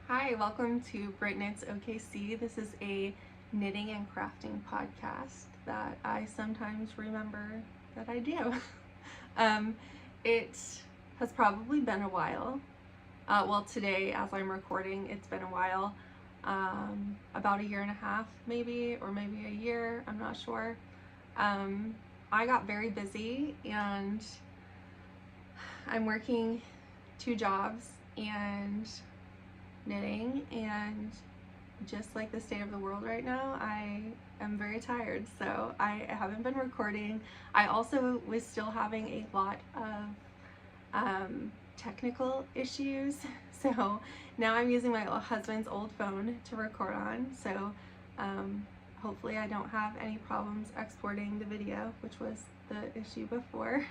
Hi, welcome to BrittKnitsOKC. This is a knitting and crafting podcast that I sometimes remember that I do. It has probably been a while. Well, today, as I'm recording, it's been a while. About a year and a half, maybe, or maybe a year, I'm not sure. I got very busy and I'm working 2 jobs and knitting, and just like the state of the world right now, I am very tired, so I haven't been recording. I also was still having a lot of technical issues, so now I'm using my husband's old phone to record on, so hopefully I don't have any problems exporting the video, which was the issue before.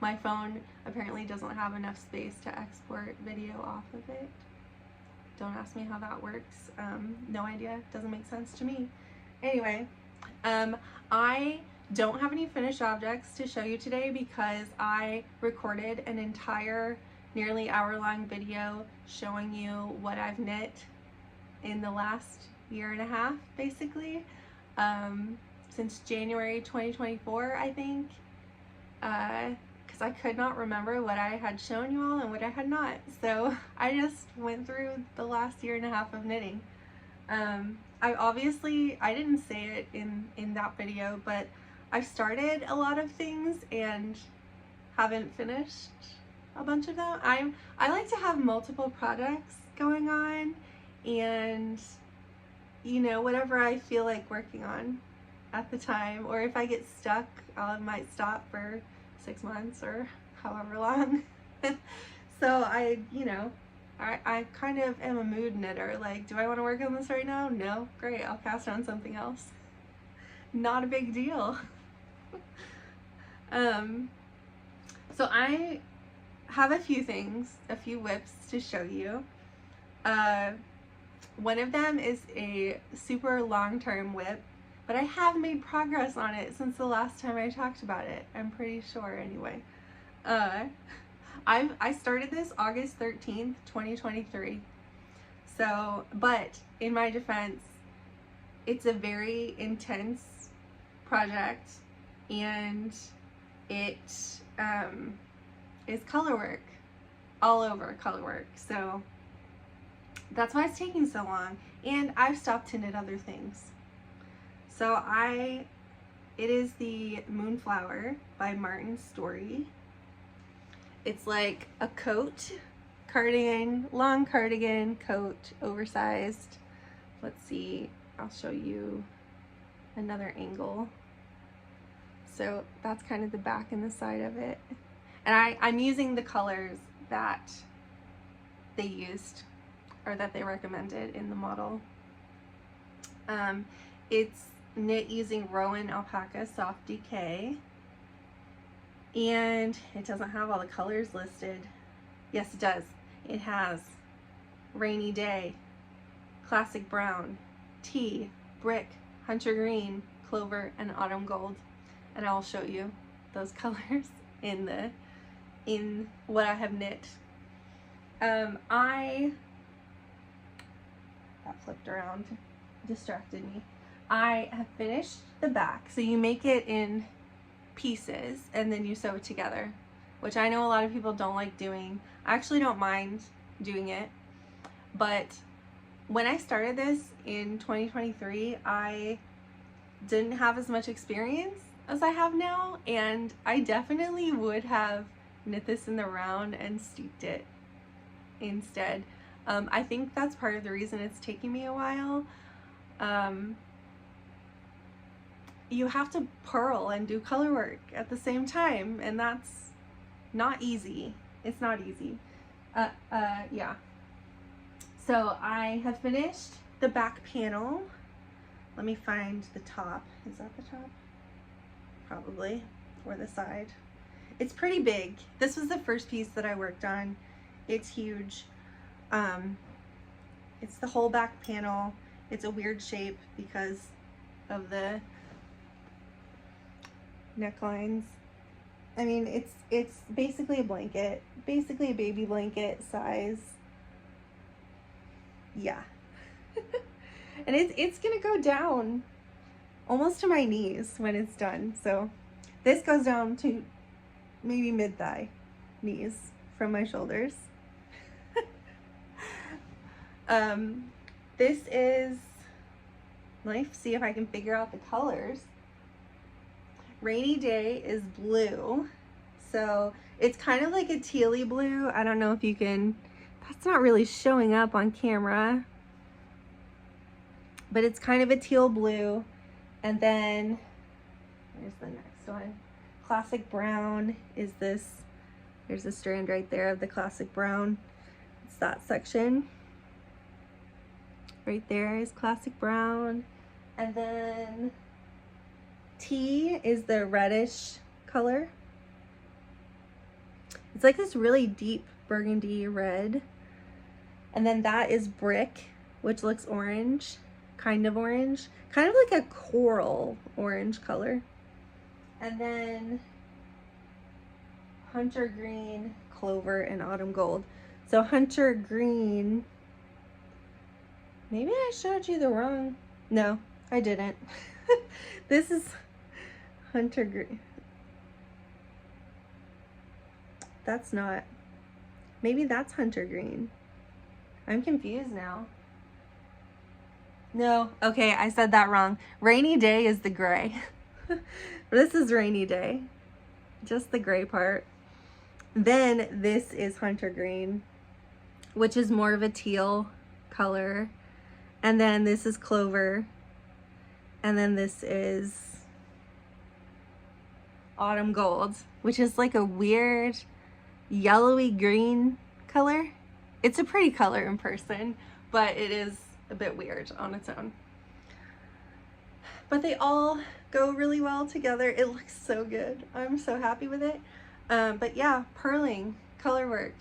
My phone apparently doesn't have enough space to export video off of it. Don't ask me how that works. No idea. Doesn't make sense to me. Anyway, I don't have any finished objects to show you today because I recorded an entire nearly hour-long video showing you what I've knit in the last year and a half, basically. Since January 2024, I think. Because I could not remember what I had shown you all and what I had not. So I just went through the last year and a half of knitting. I didn't say it in that video, but I've started a lot of things and haven't finished a bunch of them. I like to have multiple projects going on, and you know, whatever I feel like working on at the time, or if I get stuck, I might stop for 6 months or however long. So I kind of am a mood knitter. Like, do I want to work on this right now? No? Great, I'll cast on something else. Not a big deal. So I have a few whips to show you. One of them is a super long-term whip, but I have made progress on it since the last time I talked about it. I'm pretty sure, anyway. I started this August 13th, 2023. So, but in my defense, it's a very intense project, and it is color work, all over color work. So that's why it's taking so long, and I've stopped to knit other things. So it is the Moonflower by Martin Story. It's like a coat, cardigan, long cardigan, coat, oversized. Let's see, I'll show you another angle. So that's kind of the back and the side of it. And I'm using the colors that they used, or that they recommended in the model. It's knit using Rowan Alpaca Soft Decay, and it doesn't have all the colors listed. Yes, it does. It has Rainy Day, Classic Brown, Tea, Brick, Hunter Green, Clover, and Autumn Gold. And I'll show you those colors in what I have knit. That flipped around, distracted me. I have finished the back. So you make it in pieces and then you sew it together, which I know a lot of people don't like doing. I actually don't mind doing it, but when I started this in 2023, I didn't have as much experience as I have now, and I definitely would have knit this in the round and steeped it instead. I think that's part of the reason it's taking me a while. You have to purl and do color work at the same time, and that's not easy. It's not easy. Yeah. So I have finished the back panel. Let me find the top. Is that the top? Probably. Or the side. It's pretty big. This was the first piece that I worked on. It's huge. It's the whole back panel. It's a weird shape because of the necklines. I mean, it's basically a blanket, basically a baby blanket size. yeah. And it's gonna go down almost to my knees when it's done. So this goes down to maybe mid-thigh, knees from my shoulders. This is, let me see if I can figure out the colors. Rainy Day is blue. So it's kind of like a tealy blue. I don't know if you can, that's not really showing up on camera, but it's kind of a teal blue. And then here's the next one. Classic brown is this. There's a strand right there of the classic brown. It's that section. Right there is classic brown. And then tea is the reddish color. It's like this really deep burgundy red. And then that is brick, which looks orange, kind of like a coral orange color. And then hunter green, clover, and autumn gold. So hunter green, maybe I showed you the wrong, no, I didn't. This is hunter green. That's not, maybe that's hunter green. I'm confused now. No, okay, I said that wrong. Rainy Day is the gray. This is Rainy Day, just the gray part. Then this is hunter green, which is more of a teal color. And then this is clover. And then this is autumn gold, which is like a weird yellowy green color. It's a pretty color in person, but it is a bit weird on its own. But they all go really well together. It looks so good. I'm so happy with it. But yeah, purling, color work.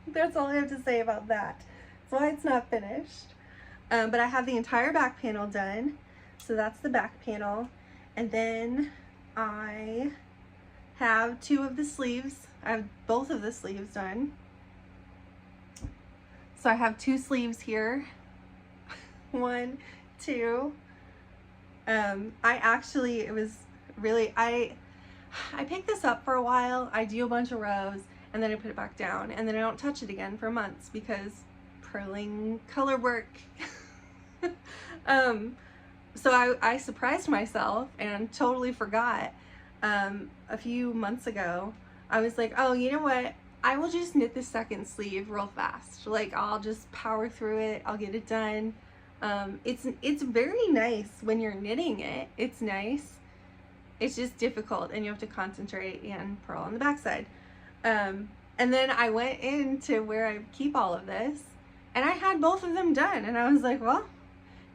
That's all I have to say about that. That's why it's not finished. But I have the entire back panel done. So that's the back panel. And then I have two of the sleeves. I have both of the sleeves done. So I have two sleeves here. 1, 2. It was really, I picked this up for a while. I do a bunch of rows and then I put it back down and then I don't touch it again for months because purling color work. So I surprised myself and totally forgot. A few months ago, I was like, oh, you know what? I will just knit the second sleeve real fast. Like, I'll just power through it. I'll get it done. It's very nice when you're knitting it. It's nice. It's just difficult and you have to concentrate and purl on the backside. And then I went into where I keep all of this and I had both of them done. And I was like, well,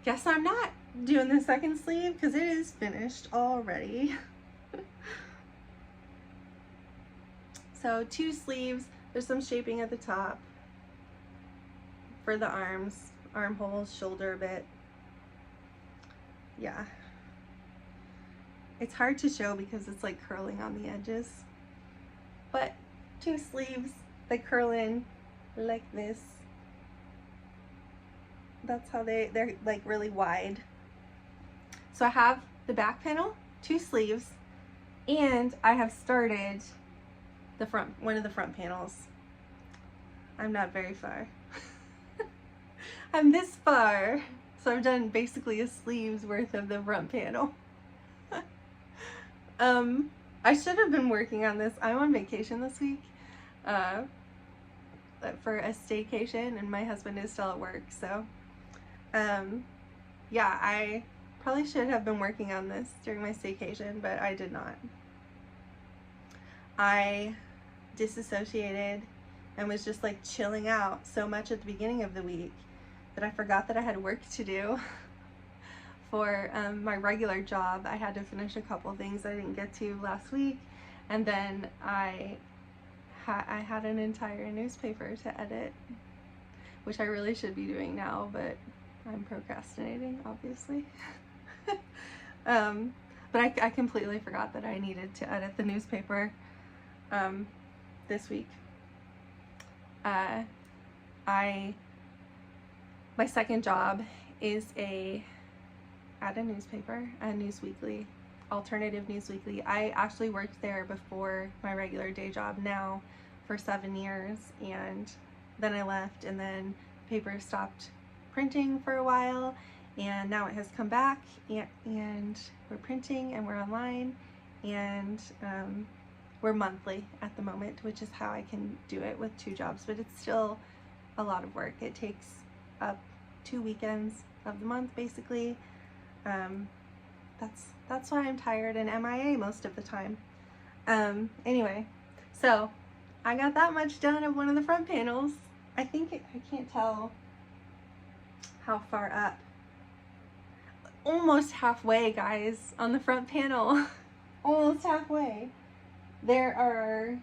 guess I'm not doing the second sleeve because it is finished already. So 2 sleeves, there's some shaping at the top for the arms, armholes, shoulder a bit. Yeah. It's hard to show because it's like curling on the edges. But 2 sleeves, they curl in like this. That's how they're like really wide. So I have the back panel, 2 sleeves, and I have started the front, one of the front panels. I'm not very far. I'm this far. So I've done basically a sleeve's worth of the front panel. I should have been working on this. I'm on vacation this week for a staycation and my husband is still at work. So yeah, I probably should have been working on this during my staycation, but I did not. I disassociated and was just like chilling out so much at the beginning of the week that I forgot that I had work to do for my regular job. I had to finish a couple of things I didn't get to last week, and then I had an entire newspaper to edit, which I really should be doing now, but I'm procrastinating, obviously. But I completely forgot that I needed to edit the newspaper this week. my second job is at a newspaper, a news weekly, alternative news weekly. I actually worked there before my regular day job now for 7 years, and then I left, and then the paper stopped printing for a while, and now it has come back, and we're printing and we're online, and we're monthly at the moment, which is how I can do it with 2 jobs, but it's still a lot of work. It takes up 2 weekends of the month basically. That's why I'm tired and MIA most of the time. Anyway, so I got that much done of one of the front panels. I can't tell how far up. Almost halfway, guys, on the front panel. Almost halfway. There are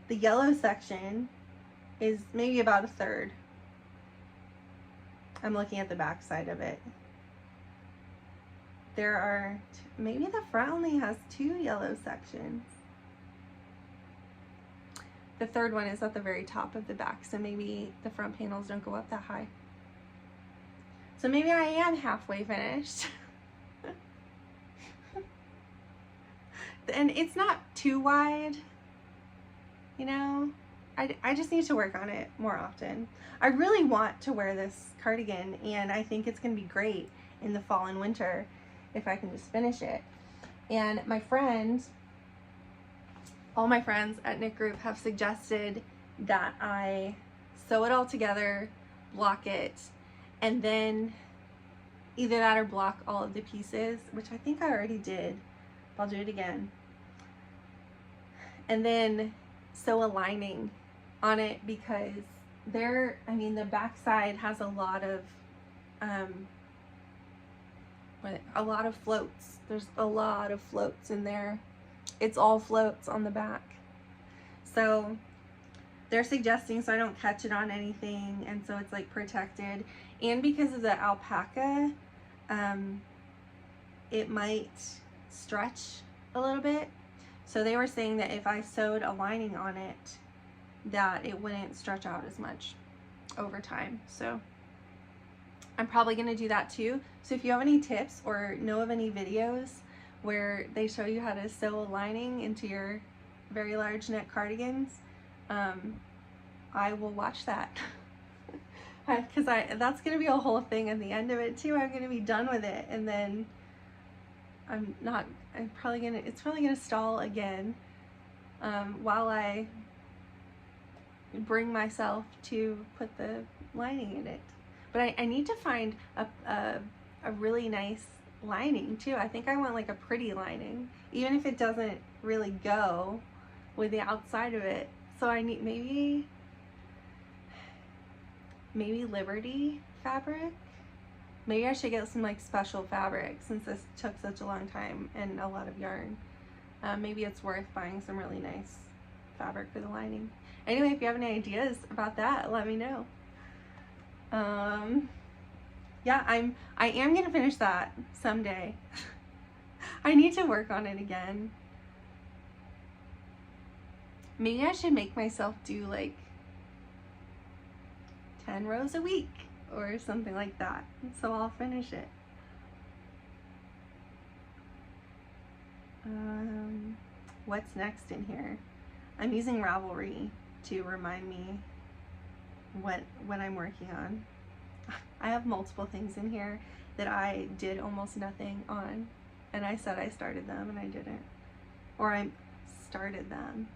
the yellow section is maybe about a third. I'm looking at the back side of it. There are, maybe the front only has 2 yellow sections. The third one is at the very top of the back, so maybe the front panels don't go up that high. So maybe I am halfway finished. And it's not too wide, you know. I just need to work on it more often. I really want to wear this cardigan, and I think it's gonna be great in the fall and winter if I can just finish it. And all my friends at Knit Group have suggested that I sew it all together, block it, and then either that or block all of the pieces, which I think I already did. I'll do it again. And then sew a lining on it, because the back side has a lot of floats. There's a lot of floats in there. It's all floats on the back. So they're suggesting so I don't catch it on anything, and so it's like protected. And because of the alpaca, it might stretch a little bit. So they were saying that if I sewed a lining on it, that it wouldn't stretch out as much over time. So I'm probably gonna do that too. So if you have any tips or know of any videos where they show you how to sew a lining into your very large knit cardigans, I will watch that. Because that's gonna be a whole thing at the end of it too. I'm gonna be done with it, and then it's probably gonna stall again while I bring myself to put the lining in it. But I need to find a really nice lining too. I think I want like a pretty lining, even if it doesn't really go with the outside of it. So I need maybe Liberty fabric. Maybe I should get some like special fabric, since this took such a long time and a lot of yarn. Maybe it's worth buying some really nice fabric for the lining. Anyway, if you have any ideas about that, let me know. Yeah, I am gonna finish that someday. I need to work on it again. Maybe I should make myself do like 10 rows a week or something like that, so I'll finish it. What's next in here? I'm using Ravelry to remind me what I'm working on. I have multiple things in here that I did almost nothing on, and I said I started them and I didn't. Or I started them,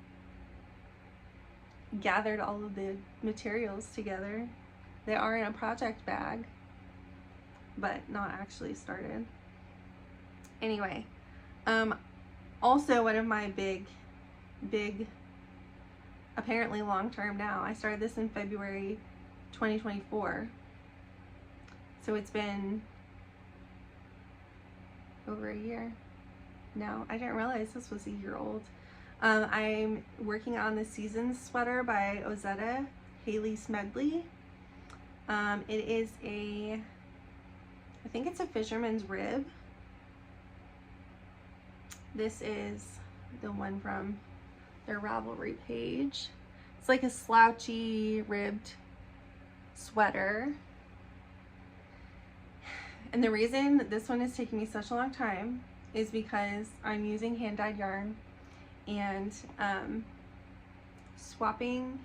gathered all of the materials together. They are in a project bag, but not actually started. Anyway, also one of my big, apparently long-term now, I started this in February 2024. So it's been over a year now. I didn't realize this was a year old. I'm working on the Seasons sweater by Ozetta, Haley Smedley. It is I think it's a fisherman's rib. This is the one from their Ravelry page. It's like a slouchy ribbed sweater. And the reason this one is taking me such a long time is because I'm using hand-dyed yarn and swapping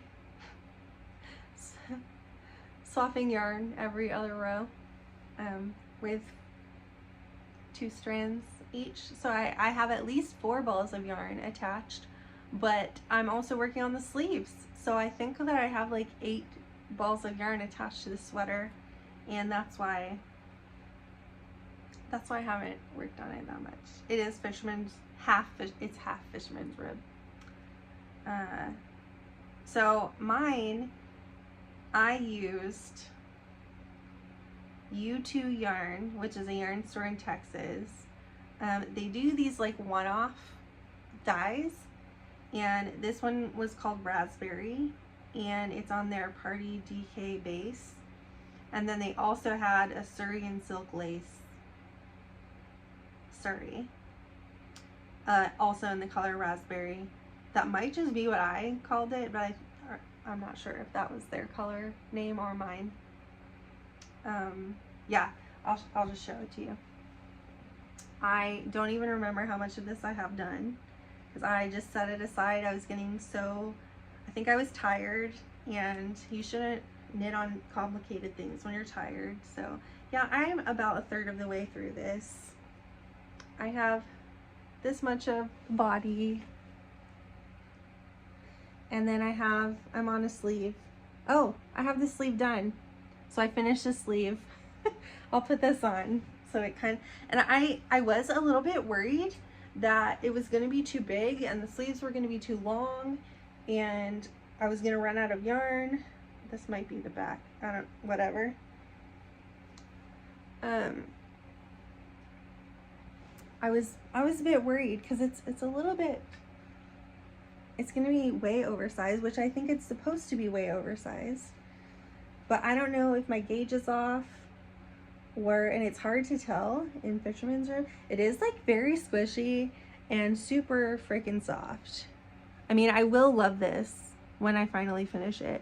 yarn every other row with 2 strands each. So I have at least 4 balls of yarn attached, but I'm also working on the sleeves. So I think that I have like 8 balls of yarn attached to the sweater, and that's why I haven't worked on it that much. It is fisherman's it's half fisherman's rib. So mine, I used U2 yarn, which is a yarn store in Texas. They do these like one-off dyes, and this one was called Raspberry, and it's on their Party DK base. And then they also had a Suri and silk lace Sari, also in the color Raspberry. That might just be what I called it, but I'm not sure if that was their color name or mine. Yeah, I'll just show it to you. I don't even remember how much of this I have done, because I just set it aside. I was getting I think I was tired, and you shouldn't knit on complicated things when you're tired. So yeah, I'm about a third of the way through this. I have this much of body, and then I'm on a sleeve. Oh, I have the sleeve done. So I finished the sleeve. I'll put this on. So it and I was a little bit worried that it was gonna be too big and the sleeves were gonna be too long and I was gonna run out of yarn. This might be the back, whatever. I was a bit worried because it's a little bit, it's gonna be way oversized, which I think it's supposed to be way oversized. But I don't know if my gauge is off, and it's hard to tell in fisherman's rib. It is like very squishy and super freaking soft. I mean, I will love this when I finally finish it.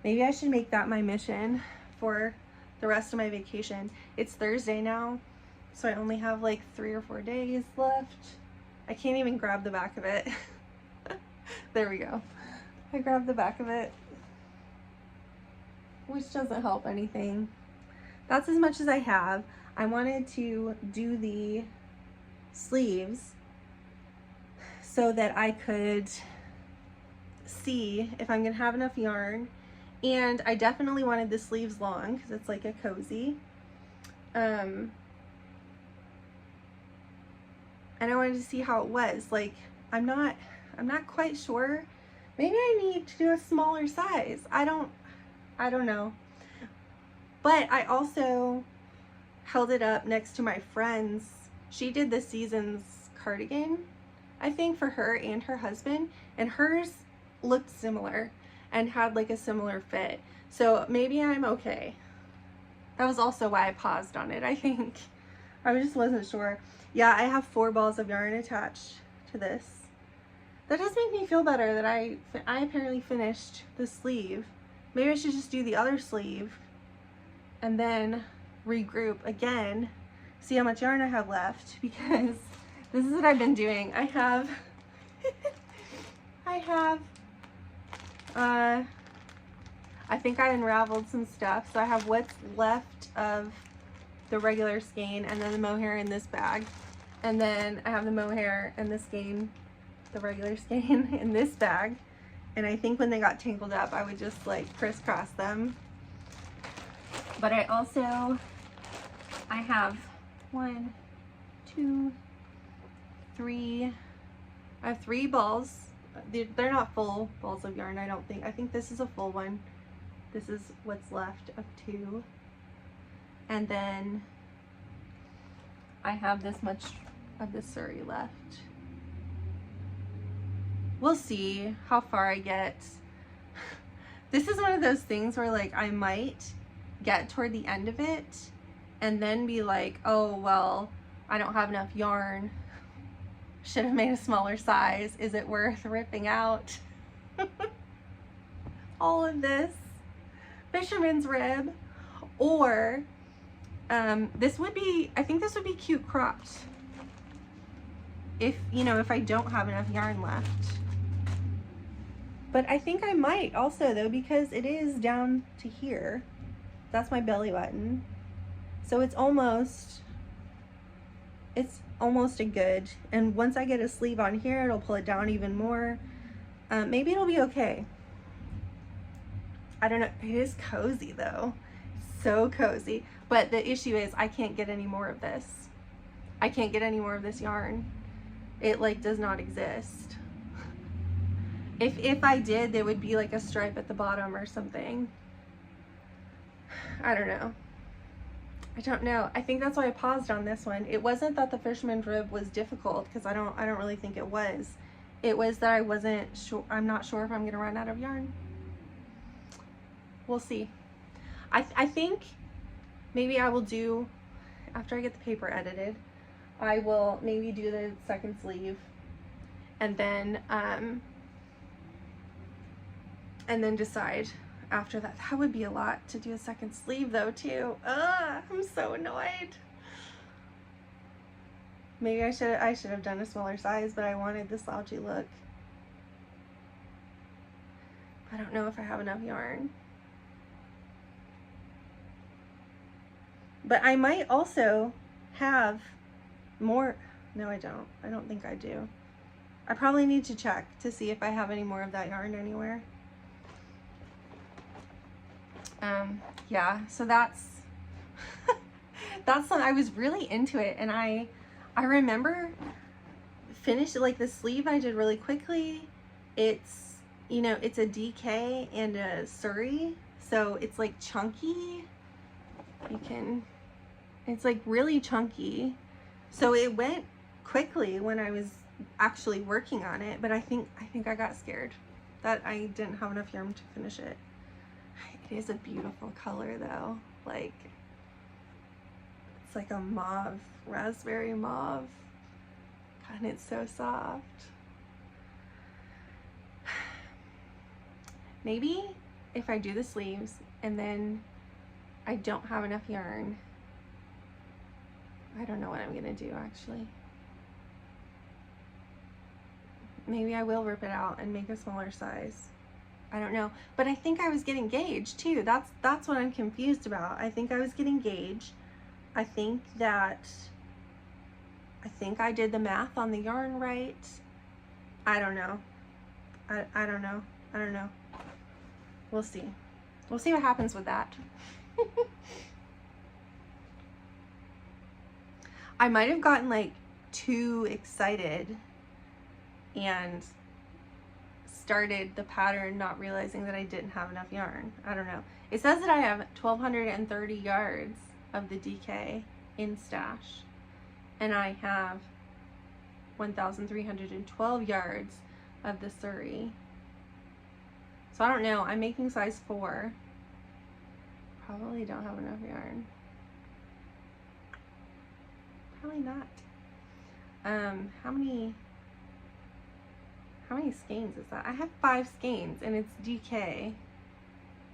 Maybe I should make that my mission for the rest of my vacation. It's Thursday now, so I only have like 3 or 4 days left. I can't even grab the back of it. There we go. I grabbed the back of it, which doesn't help anything. That's as much as I have. I wanted to do the sleeves so that I could see if I'm gonna have enough yarn. And I definitely wanted the sleeves long because it's like a cozy. And I wanted to see how it was. Like, I'm not quite sure. Maybe I need to do a smaller size. I don't know. But I also held it up next to my friend's. She did the Seasons cardigan, I think, for her and her husband, and hers looked similar and had like a similar fit. So maybe I'm okay. That was also why I paused on it, I think. I just wasn't sure. Yeah, I have 4 balls of yarn attached to this. That does make me feel better that I apparently finished the sleeve. Maybe I should just do the other sleeve and then regroup again, see how much yarn I have left, because this is what I've been doing. I think I unraveled some stuff, so I have what's left of the regular skein and then the mohair in this bag, and then I have the mohair and the skein, the regular skein, in this bag. And I think when they got tangled up, I would just like crisscross them. But I have 1, 2, 3, I have 3 balls. They're not full balls of yarn, I don't think. I think this is a full one. This is what's left of 2. And then I have this much of the Suri left. We'll see how far I get. This is one of those things where like I might get toward the end of it and then be like, oh well, I don't have enough yarn, should have made a smaller size, is it worth ripping out? all of this fisherman's rib, or this would be, I think this would be cute cropped if, you know, if I don't have enough yarn left. But I think I might also though, because it is down to here. That's my belly button. So it's almost a good, and once I get a sleeve on here, it'll pull it down even more. Maybe it'll be okay. I don't know. It is cozy though. So cozy. But the issue is I can't get any more of this. I can't get any more of this yarn. It like does not exist. If I did, there would be like a stripe at the bottom or something. I don't know. I don't know. I think that's why I paused on this one. It wasn't that the fisherman's rib was difficult, because I don't really think it was. It was that I wasn't sure. I'm not sure if I'm gonna run out of yarn. We'll see. I think maybe I will do, after I get the paper edited, I will maybe do the second sleeve, and then decide after that. That would be a lot to do a second sleeve though too. I'm so annoyed. Maybe I should have done a smaller size, but I wanted the slouchy look. I don't know if I have enough yarn. But I might also have more. No, I don't. I don't think I do. I probably need to check to see if I have any more of that yarn anywhere. Yeah, so that's something. I was really into it, and I remember finished like the sleeve I did really quickly. It's, you know, it's a DK and a Suri, so it's like chunky. It's like really chunky, so it went quickly when I was actually working on it. But I think I got scared that I didn't have enough yarn to finish it. It is a beautiful color though. Like, it's like a mauve, raspberry mauve. God, and it's so soft. Maybe if I do the sleeves and then I don't have enough yarn, I don't know what I'm gonna do actually. Maybe I will rip it out and make a smaller size. I don't know, but I think I was getting gauge too. That's what I'm confused about. I think I was getting gauge. I think I did the math on the yarn right. I don't know. I don't know. I don't know. We'll see. We'll see what happens with that. I might have gotten like too excited and started the pattern not realizing that I didn't have enough yarn. I don't know. It says that I have 1,230 yards of the DK in stash, and I have 1,312 yards of the Suri. So I don't know. I'm making size 4. Probably don't have enough yarn. Probably not. How many skeins is that? I have 5 skeins and it's DK,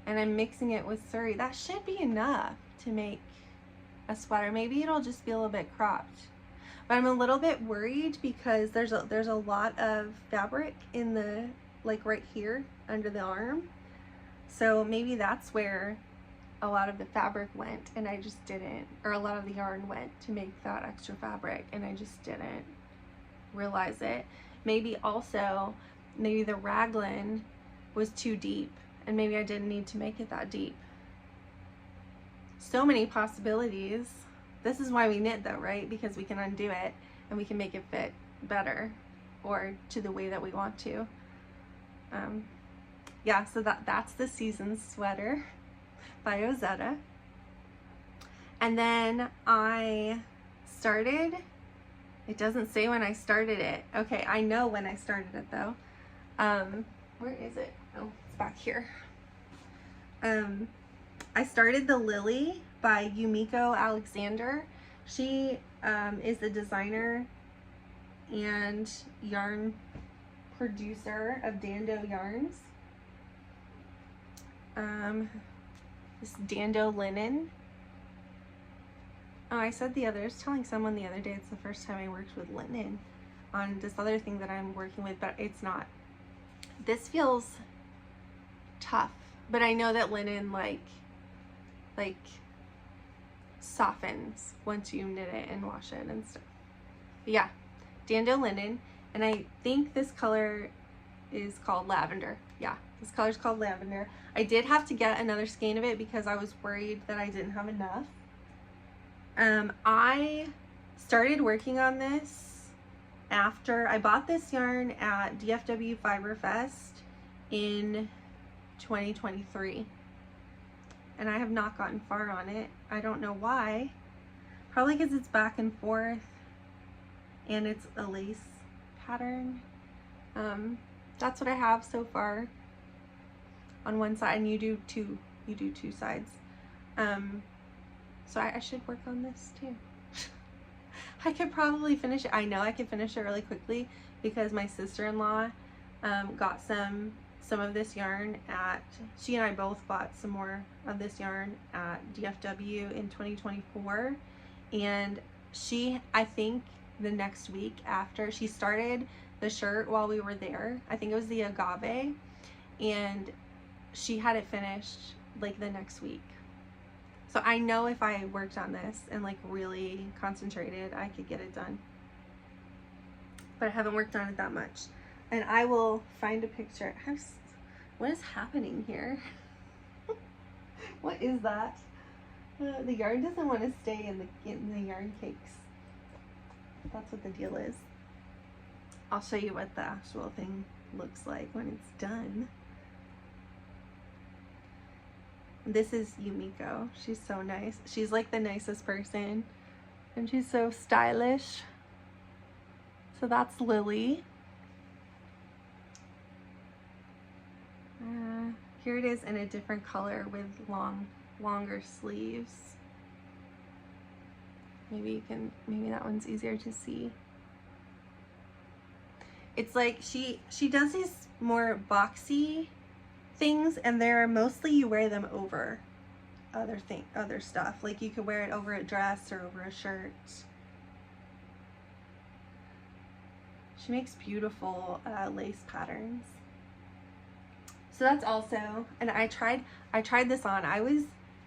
and I'm mixing it with Suri. That should be enough to make a sweater. Maybe it'll just be a little bit cropped, but I'm a little bit worried because there's a lot of fabric in the, like right here under the arm. So maybe that's where a lot of the fabric went and I just didn't, or a lot of the yarn went to make that extra fabric and I just didn't realize it. Maybe also, maybe the raglan was too deep and maybe I didn't need to make it that deep. So many possibilities. This is why we knit though, right? Because we can undo it and we can make it fit better or to the way that we want to. Yeah, so that's the season sweater by Ozetta. And then I started, it doesn't say when I started it. Okay, I know when I started it though. Where is it? Oh, it's back here. I started the Lily by Yumiko Alexander. She is the designer and yarn producer of DanDoh yarns. This DanDoh linen. Oh, I was telling someone the other day it's the first time I worked with linen on this other thing that I'm working with, but it's not. This feels tough, but I know that linen like softens once you knit it and wash it and stuff. But yeah, DanDoh linen, and I think this color is called Lavender. Yeah, this color is called Lavender. I did have to get another skein of it because I was worried that I didn't have enough. I started working on this after I bought this yarn at DFW FiberFest in 2023, and I have not gotten far on it. I don't know why. Probably because it's back and forth and it's a lace pattern. That's what I have so far on one side, and you do two sides. So I should work on this too. I could probably finish it. I know I could finish it really quickly because my sister-in-law got some of this yarn at, she and I both bought some more of this yarn at DFW in 2024, and she, I think the next week after, she started the shirt while we were there. I think it was the Agave, and she had it finished like the next week. So I know if I worked on this and like really concentrated, I could get it done. But I haven't worked on it that much. And I will find a picture. What is happening here? What is that? The yarn doesn't want to stay in the yarn cakes. That's what the deal is. I'll show you what the actual thing looks like when it's done. This is Yumiko. She's so nice. She's like the nicest person, and she's so stylish. So that's Lily. Here it is in a different color with longer sleeves. Maybe that one's easier to see. It's like she does these more boxy things, and they're mostly you wear them over other stuff. Like you could wear it over a dress or over a shirt. She makes beautiful lace patterns. So that's also, and I tried this on. I was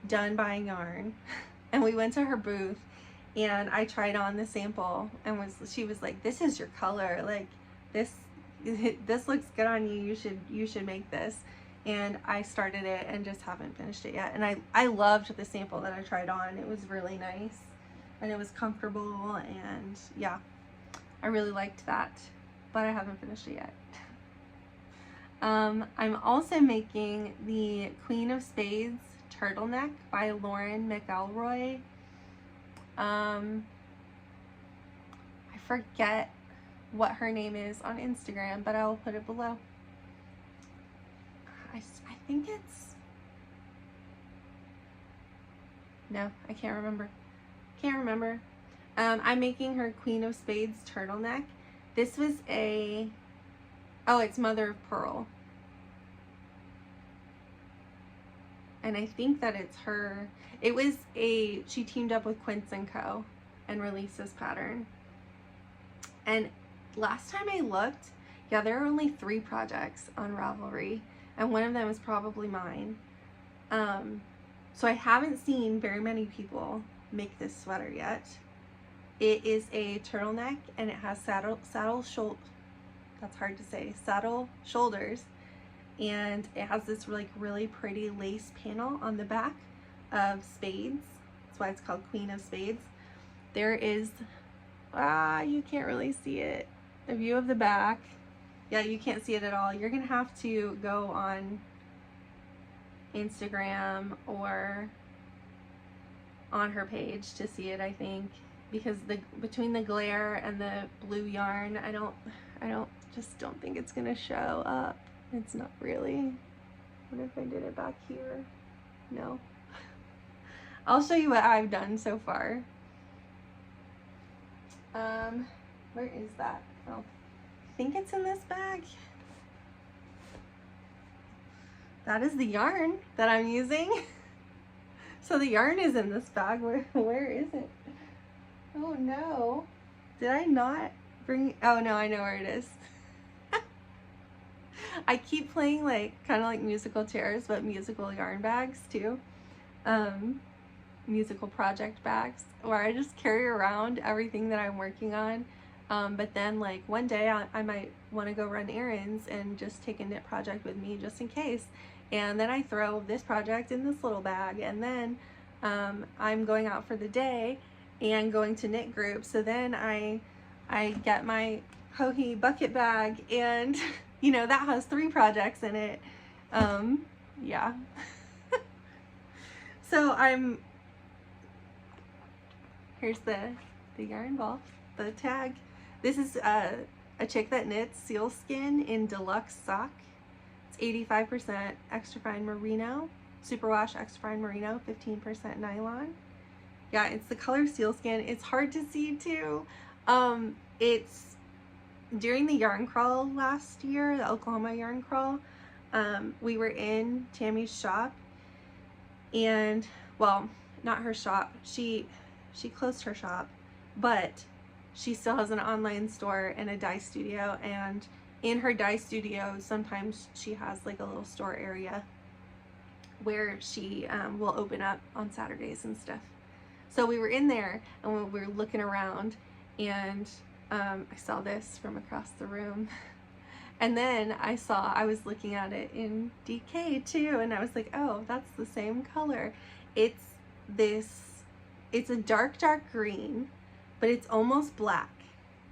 done buying yarn and we went to her booth and I tried on the sample, and she was like, this is your color, like this looks good on you, you should make this. And I started it and just haven't finished it yet. And I loved the sample that I tried on. It was really nice and it was comfortable, and yeah, I really liked that, but I haven't finished it yet. I'm also making the Queen of Spades turtleneck by McElroy. I forget what her name is on Instagram, but I will put it below. I think it's, no, I can't remember. I'm making her Queen of Spades turtleneck. This was it's Mother of Purl. And I think that it's her. She teamed up with Knitz and released this pattern. And last time I looked, yeah, there are only 3 projects on Ravelry, and one of them is probably mine. So I haven't seen very many people make this sweater yet. It is a turtleneck, and it has saddle shoulders, and it has this like really pretty lace panel on the back of Spades. That's why it's called Queen of Spades. There is, you can't really see it, a view of the back. Yeah, you can't see it at all. You're gonna have to go on Instagram or on her page to see it, I think, because between the glare and the blue yarn, I just don't think it's gonna show up. It's not really. What if I did it back here? No. I'll show you what I've done so far. Where is that? Oh, I think it's in this bag. that is the yarn that I'm using. So the yarn is in this bag. Where is it? Oh no. Did I not bring, oh no, I know where it is. I keep playing like kind of like musical chairs, but musical yarn bags too. Musical project bags where I just carry around everything that I'm working on. But then like one day I might want to go run errands and just take a knit project with me just in case. And then I throw this project in this little bag, and then I'm going out for the day and going to knit group. So then I get my Hohi bucket bag, and you know, that has 3 projects in it. Yeah. So here's the yarn ball, the tag. This is a chick that knits Sealskin in Deluxe sock. It's 85% extra fine merino, superwash extra fine merino, 15% nylon. Yeah, it's the color Sealskin. It's hard to see too. It's during the yarn crawl last year, the Oklahoma yarn crawl. We were in Tammy's shop, and well, not her shop. She closed her shop, but she still has an online store and a dye studio, and in her dye studio sometimes she has like a little store area where she will open up on Saturdays and stuff. So we were in there and we were looking around, and I saw this from across the room. And then I was looking at it in DK too, and I was like, oh, that's the same color. It's a dark green, but it's almost black.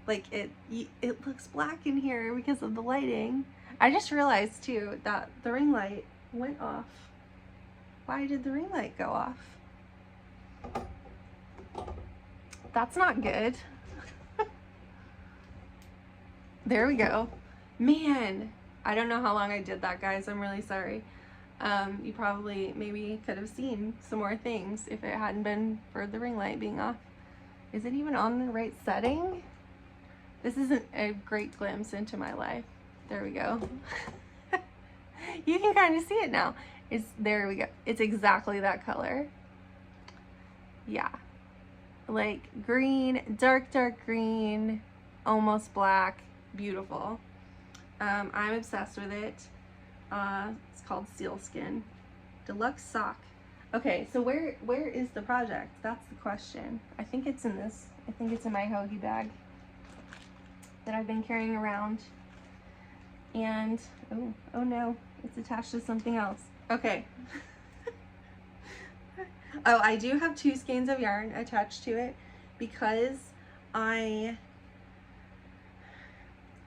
Like it looks black in here because of the lighting. I just realized too that the ring light went off. Why did the ring light go off? That's not good. There we go. Man, I don't know how long I did that, guys. I'm really sorry. You probably maybe could have seen some more things if it hadn't been for the ring light being off. Is it even on the right setting? This isn't a great glimpse into my life. There we go. You can kind of see it now. There we go. It's exactly that color. Yeah. Like green, dark green, almost black. Beautiful. I'm obsessed with it. It's called Sealskin. Deluxe sock. Okay, so where is the project? That's the question. I think it's in this. I think it's in my Hohi bag that I've been carrying around. And oh no, it's attached to something else. Okay. Oh, I do have 2 skeins of yarn attached to it because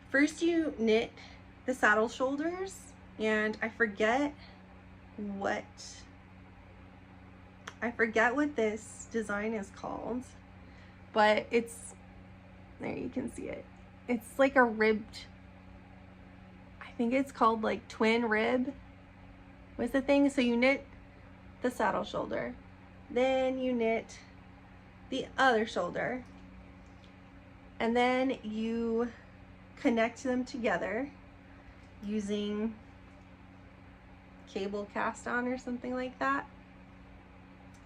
first you knit the saddle shoulders, and I forget what this design is called, but it's, there you can see it. It's like a ribbed, I think it's called like twin rib was the thing. So you knit the saddle shoulder, then you knit the other shoulder, and then you connect them together using cable cast on or something like that.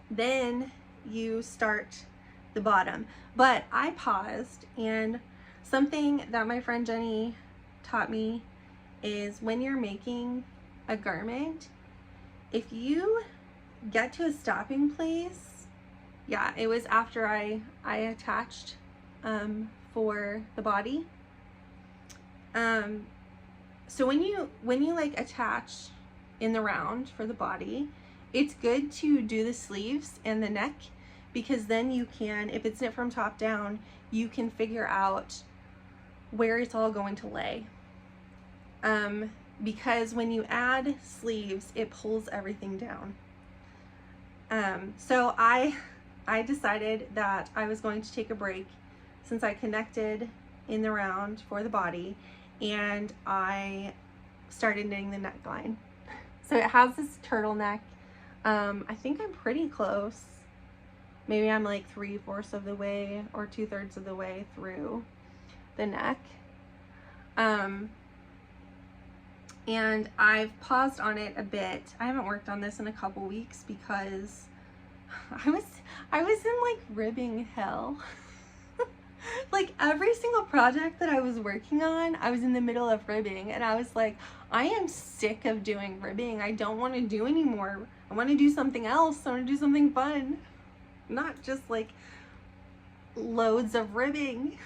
Then you start the bottom. But I paused, and something that my friend Jenny taught me is when you're making a garment, if you get to a stopping place, yeah, it was after I attached for the body. So when you like attach in the round for the body, it's good to do the sleeves and the neck, because then you can, if it's knit from top down, you can figure out where it's all going to lay. Because when you add sleeves, it pulls everything down. So I decided that I was going to take a break since I connected in the round for the body, and I started knitting the neckline. So it has this turtleneck. I think I'm pretty close. Maybe I'm like 3/4 of the way or 2/3 of the way through the neck. and I've paused on it a bit. I haven't worked on this in a couple weeks because I was in like ribbing hell. Like every single project that I was working on, I was in the middle of ribbing, and I was like, I am sick of doing ribbing. I don't want to do anymore. I want to do something else. I want to do something fun, not just like loads of ribbing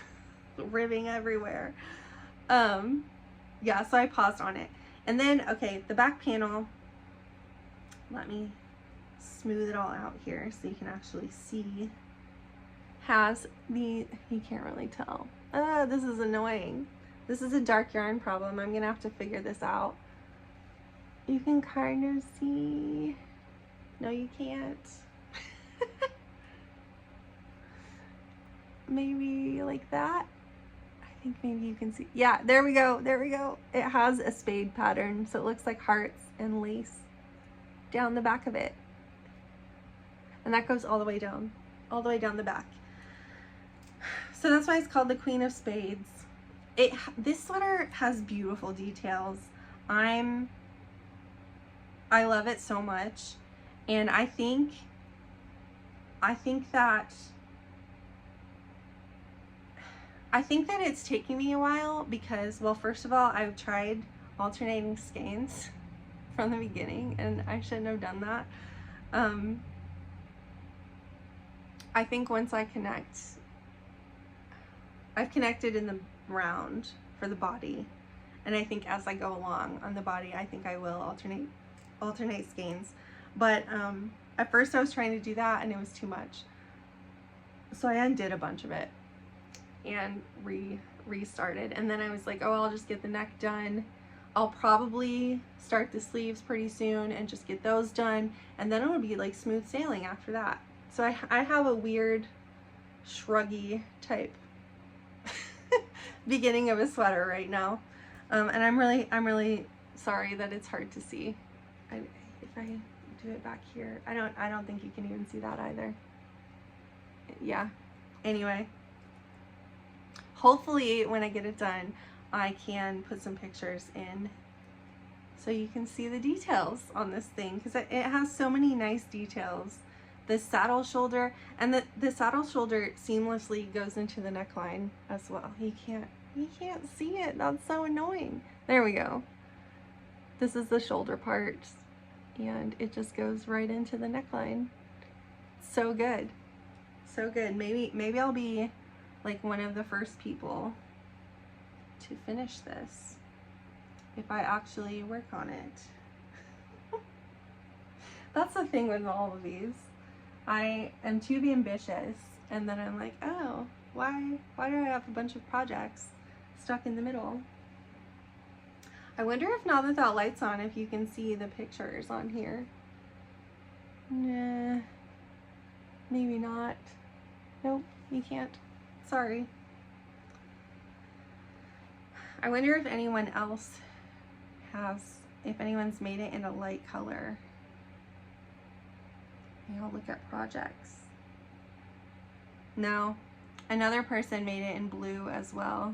everywhere. Yeah, so I paused on it. And then, okay, the back panel, let me smooth it all out here so you can actually see, has the, you can't really tell. This is annoying. This is a dark yarn problem. I'm gonna have to figure this out. You can kind of see, no you can't. Maybe like that. I think maybe you can see. Yeah, there we go. There we go. It has a spade pattern, so it looks like hearts and lace down the back of it. And that goes all the way down the back. So that's why it's called the Queen of Spades. This sweater has beautiful details. I love it so much. And I think that it's taking me a while because, well, first of all, I've tried alternating skeins from the beginning, and I shouldn't have done that. I think once I connect, I've connected in the round for the body, and I think as I go along on the body, I think I will alternate skeins. But at first I was trying to do that, and it was too much, so I undid a bunch of it and restarted. And then I was like, oh, I'll just get the neck done. I'll probably start the sleeves pretty soon and just get those done, and then it'll be like smooth sailing after that. So I have a weird shruggy type beginning of a sweater right now, and I'm really sorry that it's hard to see. If I do it back here, I don't think you can even see that either. Yeah, anyway, hopefully when I get it done, I can put some pictures in so you can see the details on this thing, because it has so many nice details. The saddle shoulder, and the saddle shoulder seamlessly goes into the neckline as well. You can't see it. That's so annoying. There we go. This is the shoulder part, and it just goes right into the neckline. So good. So good. Maybe I'll be like one of the first people to finish this if I actually work on it. That's the thing with all of these. I am too ambitious, and then I'm like, oh, why do I have a bunch of projects stuck in the middle? I wonder if now that light's on, if you can see the pictures on here. Nah, maybe not. Nope, you can't. Sorry. I wonder if anyone else if anyone's made it in a light color. I'll look at projects. No, another person made it in blue as well.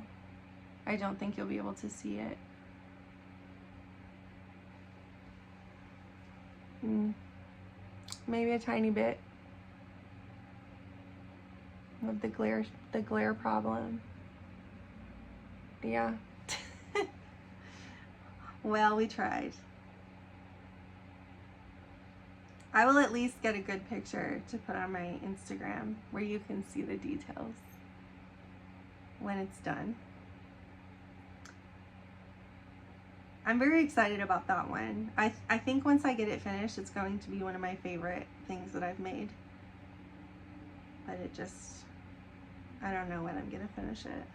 I don't think you'll be able to see it. Maybe a tiny bit with the glare problem. Yeah. Well, we tried. I will at least get a good picture to put on my Instagram where you can see the details when it's done. I'm very excited about that one. I think once I get it finished, it's going to be one of my favorite things that I've made. But it just, I don't know when I'm gonna finish it.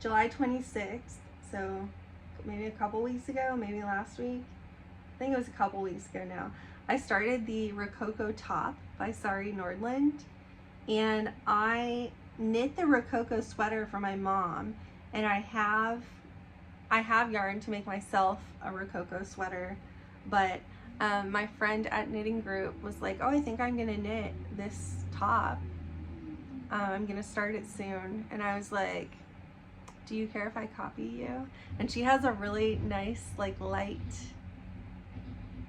July 26th, so maybe a couple weeks ago, maybe last week. I think it was a couple weeks ago now. I started the Rococo top by Sari Nordlund, and I knit the Rococo sweater for my mom, and I have yarn to make myself a Rococo sweater, but my friend at Knitting Group was like, oh, I think I'm gonna knit this top. I'm gonna start it soon. And I was like, do you care if I copy you? And she has a really nice, like, light,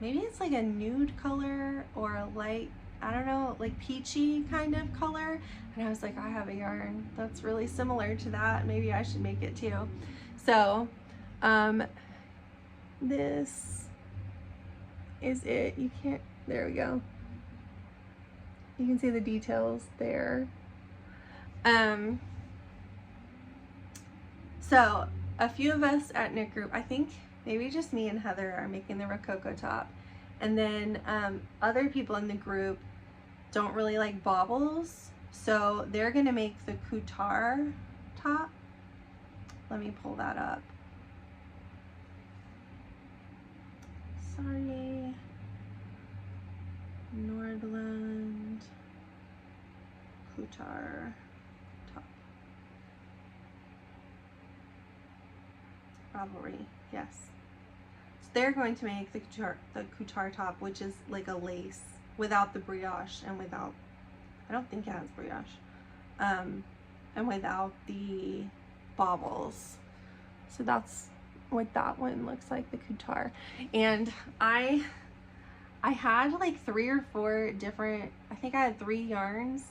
maybe it's like a nude color or a light, I don't know, like peachy kind of color. And I was like, I have a yarn that's really similar to that. Maybe I should make it too. So, this is it. You can't, there we go. You can see the details there. So a few of us at Knit Group, I think maybe just me and Heather, are making the Rococo top. And then other people in the group don't really like bobbles, so they're gonna make the Kuutar top. Let me pull that up. Sorry. Nordlund Kuutar top. Ravelry, yes. So they're going to make the Kuutar top, which is like a lace without the brioche and without, I don't think it has brioche, and without the bobbles. So that's what that one looks like, the Kuutar. And I had like 3 or 4 different, I think I had 3 yarns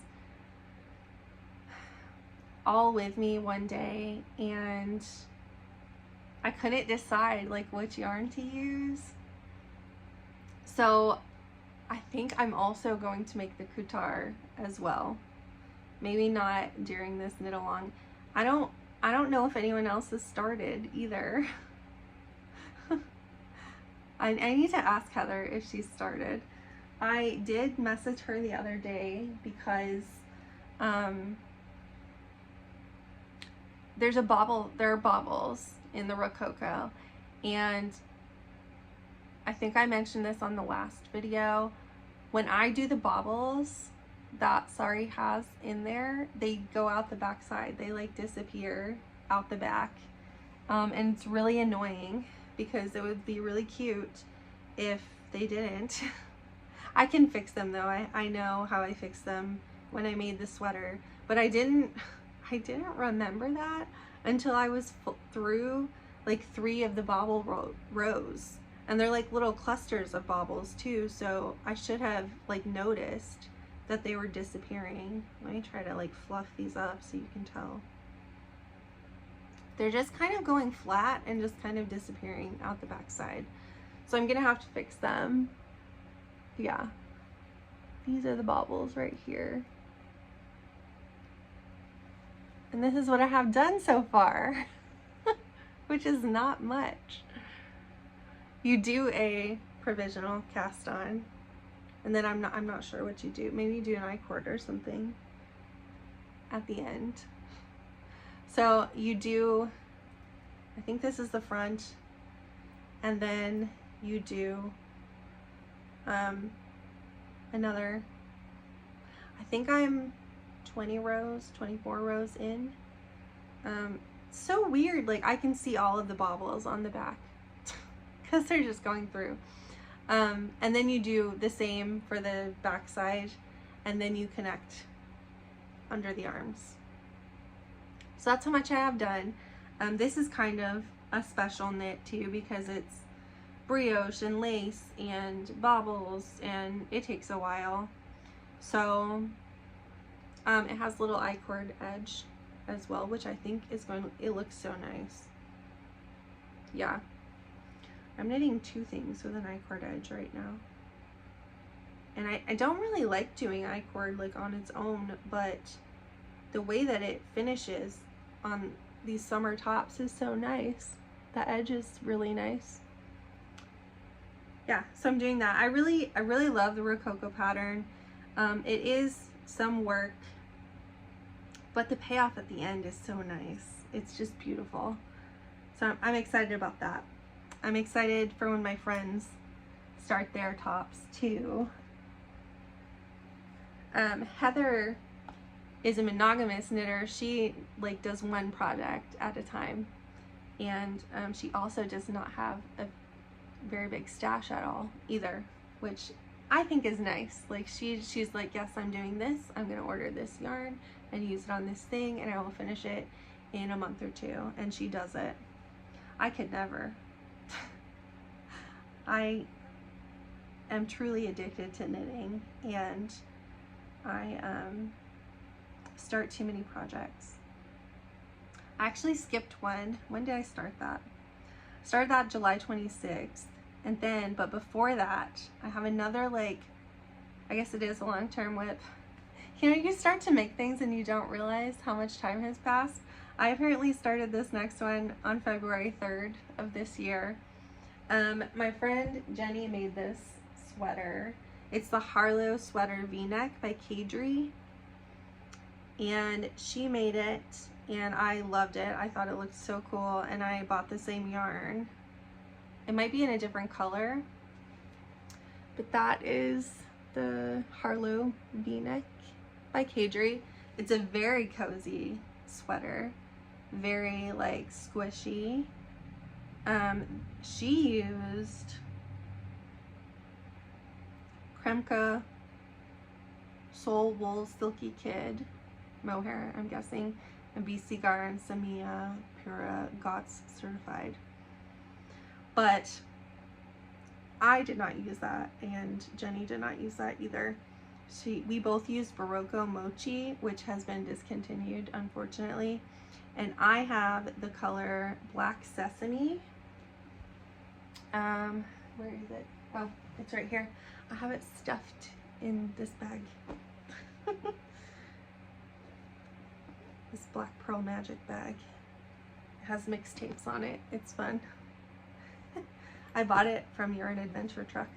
all with me one day, and I couldn't decide like which yarn to use. So I think I'm also going to make the Kuutar as well. Maybe not during this knit along. I don't know if anyone else has started either. I need to ask Heather if she's started. I did message her the other day because there are bobbles in the Rococo, and I think I mentioned this on the last video. When I do the bobbles that Sari has in there, they go out the back side. They like disappear out the back. And it's really annoying because it would be really cute if they didn't. I can fix them though. I know how I fixed them when I made the sweater, but I didn't remember that until I was through like 3 of the bobble rows. And they're like little clusters of bobbles too, so I should have like noticed that they were disappearing. Let me try to like fluff these up so you can tell. They're just kind of going flat and just kind of disappearing out the backside. So I'm gonna have to fix them. Yeah, these are the bobbles right here. And this is what I have done so far, which is not much. You do a provisional cast on, and then I'm not sure what you do. Maybe you do an I-cord or something at the end. So you do, I think this is the front, and then you do another, I think I'm 20 rows, 24 rows in. So weird, like I can see all of the bobbles on the back because they're just going through. And then you do the same for the back side, and then you connect under the arms. So that's how much I have done. This is kind of a special knit too because it's brioche and lace and bobbles, and it takes a while. So it has little I-cord edge as well, which I think is it looks so nice. Yeah. I'm knitting 2 things with an I-cord edge right now. And I don't really like doing I-cord like on its own, but the way that it finishes on these summer tops is so nice. The edge is really nice. Yeah, so I'm doing that. I really love the Rococo pattern. It is some work, but the payoff at the end is so nice. It's just beautiful. So I'm excited about that. I'm excited for when my friends start their tops too. Heather is a monogamous knitter. She like does one project at a time, and she also does not have a very big stash at all either, which I think is nice. Like she's like, yes, I'm doing this. I'm gonna order this yarn and use it on this thing, and I will finish it in a month or two, and she does it. I could never. I am truly addicted to knitting, and I start too many projects. I actually skipped one. When did I start that? Started that July 26th, and then, but before that, I have another, like, I guess it is a long-term whip. You know, you start to make things and you don't realize how much time has passed. I apparently started this next one on February 3rd of this year. My friend Jenny made this sweater. It's the Harlow Sweater V-neck by Kadri, and she made it, and I loved it. I thought it looked so cool, and I bought the same yarn. It might be in a different color, but that is the Harlow V-neck by Kadri. It's a very cozy sweater, very like squishy. She used Kremka Soul Wool Silky Kid mohair, I'm guessing, and BC Garn Samia Pura GOTS certified. But I did not use that, and Jenny did not use that either. We both used Barocco Mochi, which has been discontinued, unfortunately. And I have the color Black Sesame. Where is it? Oh, it's right here. I have it stuffed in this bag. This Black Pearl Magic bag. It has mixtapes on it. It's fun. I bought it from Yarn Adventure Truck.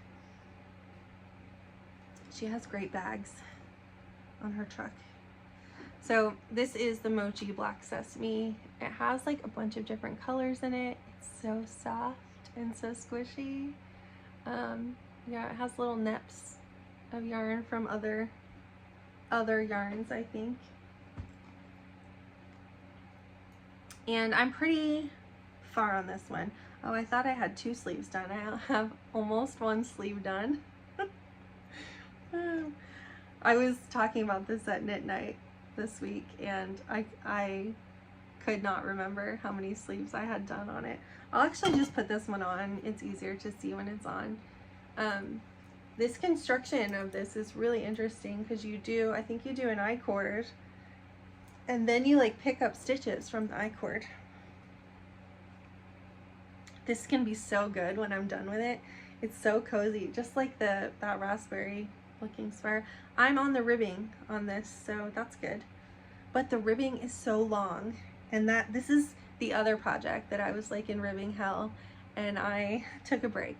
She has great bags on her truck. So this is the Mochi Black Sesame. It has like a bunch of different colors in it. It's so soft and so squishy. Yeah, it has little nips of yarn from other yarns, I think. And I'm pretty far on this one. Oh, I thought I had 2 sleeves done. I have almost 1 sleeve done. I was talking about this at knit night this week, and I could not remember how many sleeves I had done on it. I'll actually just put this one on. It's easier to see when it's on. This construction of this is really interesting because I think you do an I-cord, and then you like pick up stitches from the I-cord. This can be so good when I'm done with it. It's so cozy, just like that raspberry looking sweater. I'm on the ribbing on this, so that's good. But the ribbing is so long, and this is the other project that I was like in ribbing hell, and I took a break.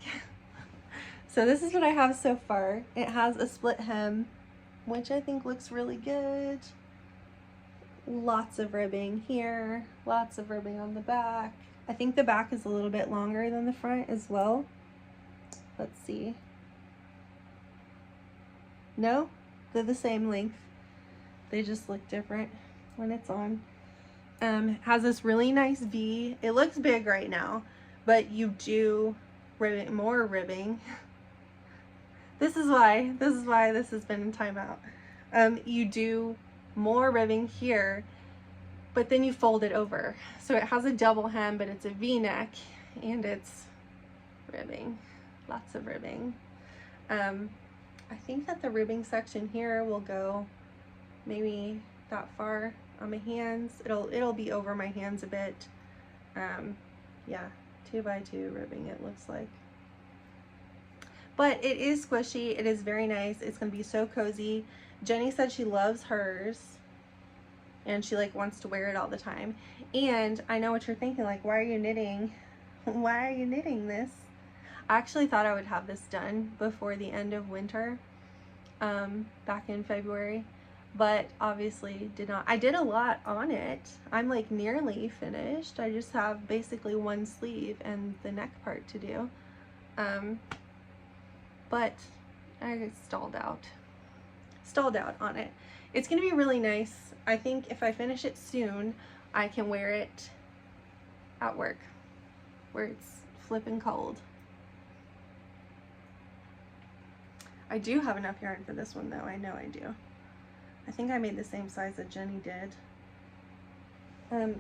So this is what I have so far. It has a split hem, which I think looks really good. Lots of ribbing here, lots of ribbing on the back. I think the back is a little bit longer than the front as well. Let's see. No, they're the same length. They just look different when it's on. Has this really nice V. It looks big right now, but you do more ribbing. This is why this has been in timeout. You do more ribbing here, but then you fold it over. So it has a double hem, but it's a V-neck, and it's ribbing, lots of ribbing. I think that the ribbing section here will go maybe that far on my hands. It'll be over my hands a bit. Yeah, 2x2 ribbing it looks like. But it is squishy. It is very nice. It's gonna be so cozy. Jenny said she loves hers, and she like wants to wear it all the time. And I know what you're thinking, like, why are you knitting? Why are you knitting this? I actually thought I would have this done before the end of winter, back in February, but obviously did not. I did a lot on it. I'm like nearly finished. I just have basically 1 sleeve and the neck part to do. But I stalled out on it. It's gonna be really nice. I think if I finish it soon, I can wear it at work where it's flipping cold. I do have enough yarn for this one though. I know I do. I think I made the same size that Jenny did. And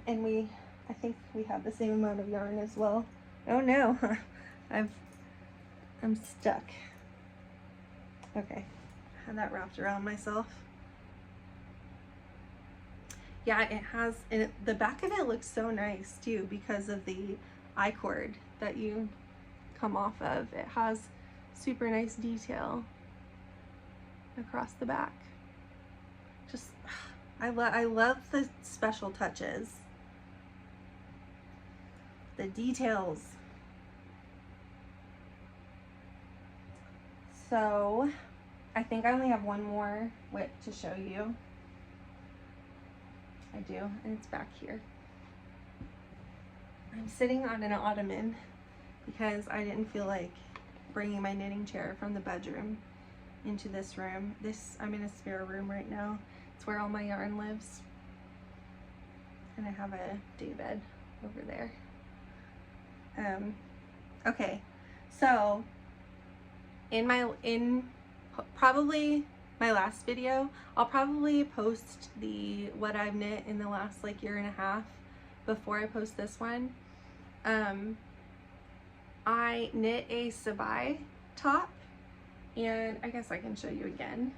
I think we have the same amount of yarn as well. Oh no, I'm stuck. Okay, I had that wrapped around myself. Yeah, it has, and the back of it looks so nice too because of the I-cord that you come off of. It has super nice detail across the back. Just, I love the special touches. The details. So, I think I only have one more whip to show you. I do, and it's back here. I'm sitting on an ottoman because I didn't feel like bringing my knitting chair from the bedroom into this room. I'm in a spare room right now. It's where all my yarn lives. And I have a daybed over there. Okay, so in probably my last video, I'll probably post what I've knit in the last like year and a half before I post this one. I knit a Sabai top, and I guess I can show you again.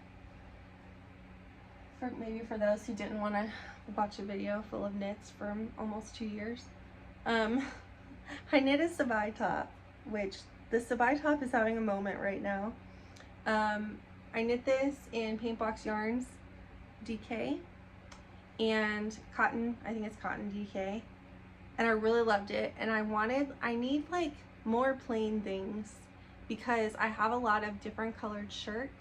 Maybe for those who didn't want to watch a video full of knits from almost 2 years. I knit a Sabai top, which the Sabai top is having a moment right now. I knit this in Paintbox Yarns DK and cotton, I think it's cotton DK, and I really loved it. And I need like more plain things because I have a lot of different colored shirts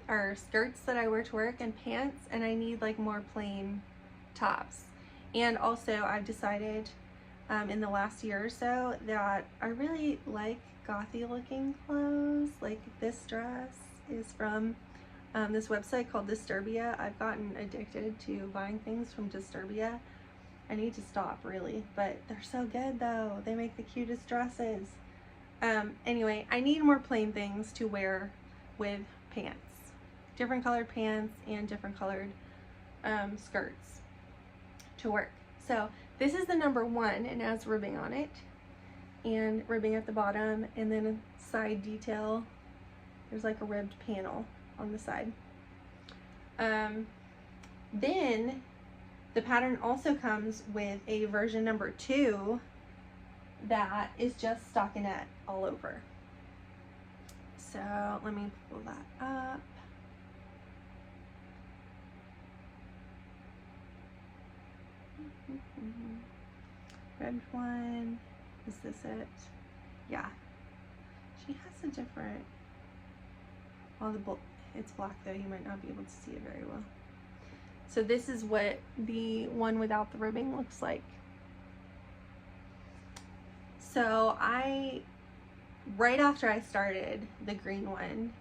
or skirts that I wear to work and pants, and I need like more plain tops. And also I've decided in the last year or so that I really like gothy looking clothes. Like this dress is from this website called Disturbia. I've gotten addicted to buying things from Disturbia. I need to stop really, but they're so good though. They make the cutest dresses. Anyway, I need more plain things to wear with pants. Different colored pants and different colored skirts to work. So this is the number 1, and it has ribbing on it and ribbing at the bottom, and then a side detail. There's like a ribbed panel on the side. Then the pattern also comes with a version number 2 that is just stockinette all over. So let me pull that up. Red one, is this it? Yeah, she has a different, it's black though, you might not be able to see it very well. So this is what the one without the ribbing looks like. So right after I started the green one,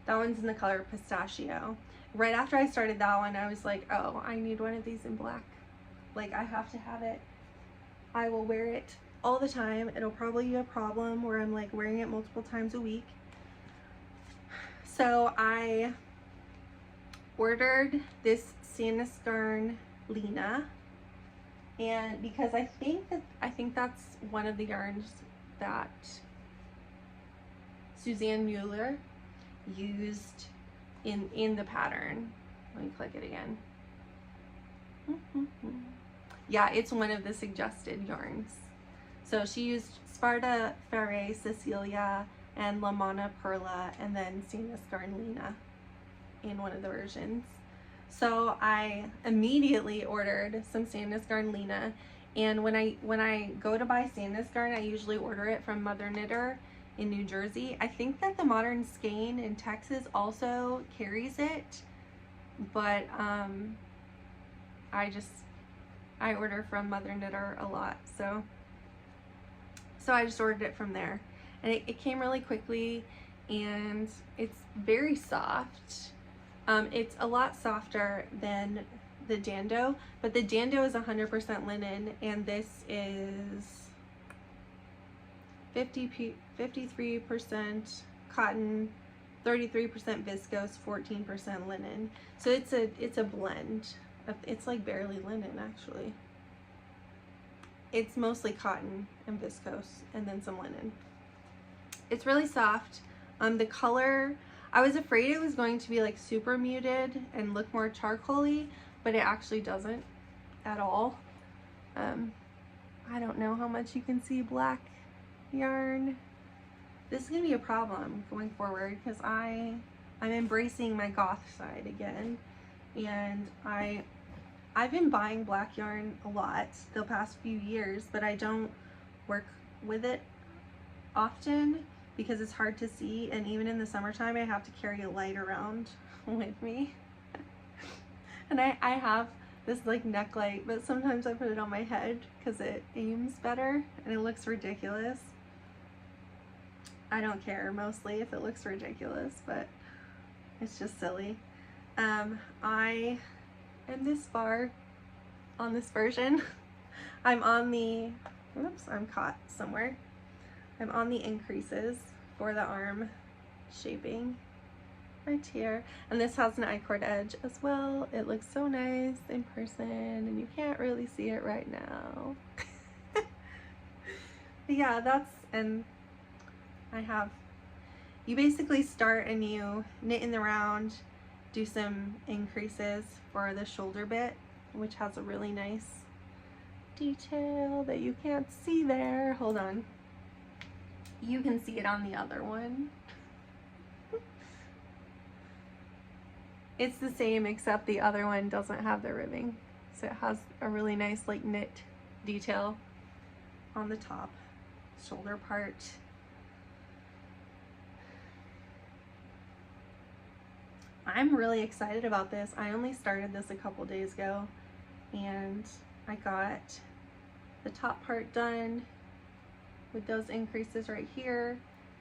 that one's in the color pistachio. Right after I started that one, I was like, oh, I need one of these in black. Like, I have to have it. I will wear it all the time. It'll probably be a problem where I'm like wearing it multiple times a week. So I ordered this Sealskin Lena, and because I think that's one of the yarns that Suzanne Mueller used in the pattern. Let me click it again. Yeah, it's one of the suggested yarns. So she used Sparta, Ferre, Cecilia, and La Mana Perla, and then Sealskin Lena in one of the versions. So I immediately ordered some Sealskin Lena, and when I go to buy Sealskin, I usually order it from Mother Knitter in New Jersey. I think that the Modern Skein in Texas also carries it, but I order from Mother Knitter a lot, so I just ordered it from there, and it came really quickly, and it's very soft. It's a lot softer than the DanDoh, but the DanDoh is 100% linen, and this is 53% cotton, 33% viscose, 14% linen. So it's a blend. It's like barely linen actually. It's mostly cotton and viscose and then some linen. It's really soft. The color, I was afraid it was going to be like super muted and look more charcoaly, but it actually doesn't at all. I don't know how much you can see black yarn. This is gonna be a problem going forward because I'm embracing my goth side again, and I've been buying black yarn a lot the past few years, but I don't work with it often because it's hard to see, and even in the summertime I have to carry a light around with me. And I have this like neck light, but sometimes I put it on my head because it aims better and it looks ridiculous. I don't care mostly if it looks ridiculous, but it's just silly. I am this far on this version. I'm on the, oops, I'm caught somewhere. I'm on the increases for the arm shaping right here. And this has an I-cord edge as well. It looks so nice in person and you can't really see it right now. But yeah, that's, and you basically start and you knit in the round, do some increases for the shoulder bit, which has a really nice detail that you can't see there. Hold on. You can see it on the other one. It's the same except the other one doesn't have the ribbing. So it has a really nice like knit detail on the top shoulder part. I'm really excited about this. I only started this a couple days ago and I got the top part done with those increases right here,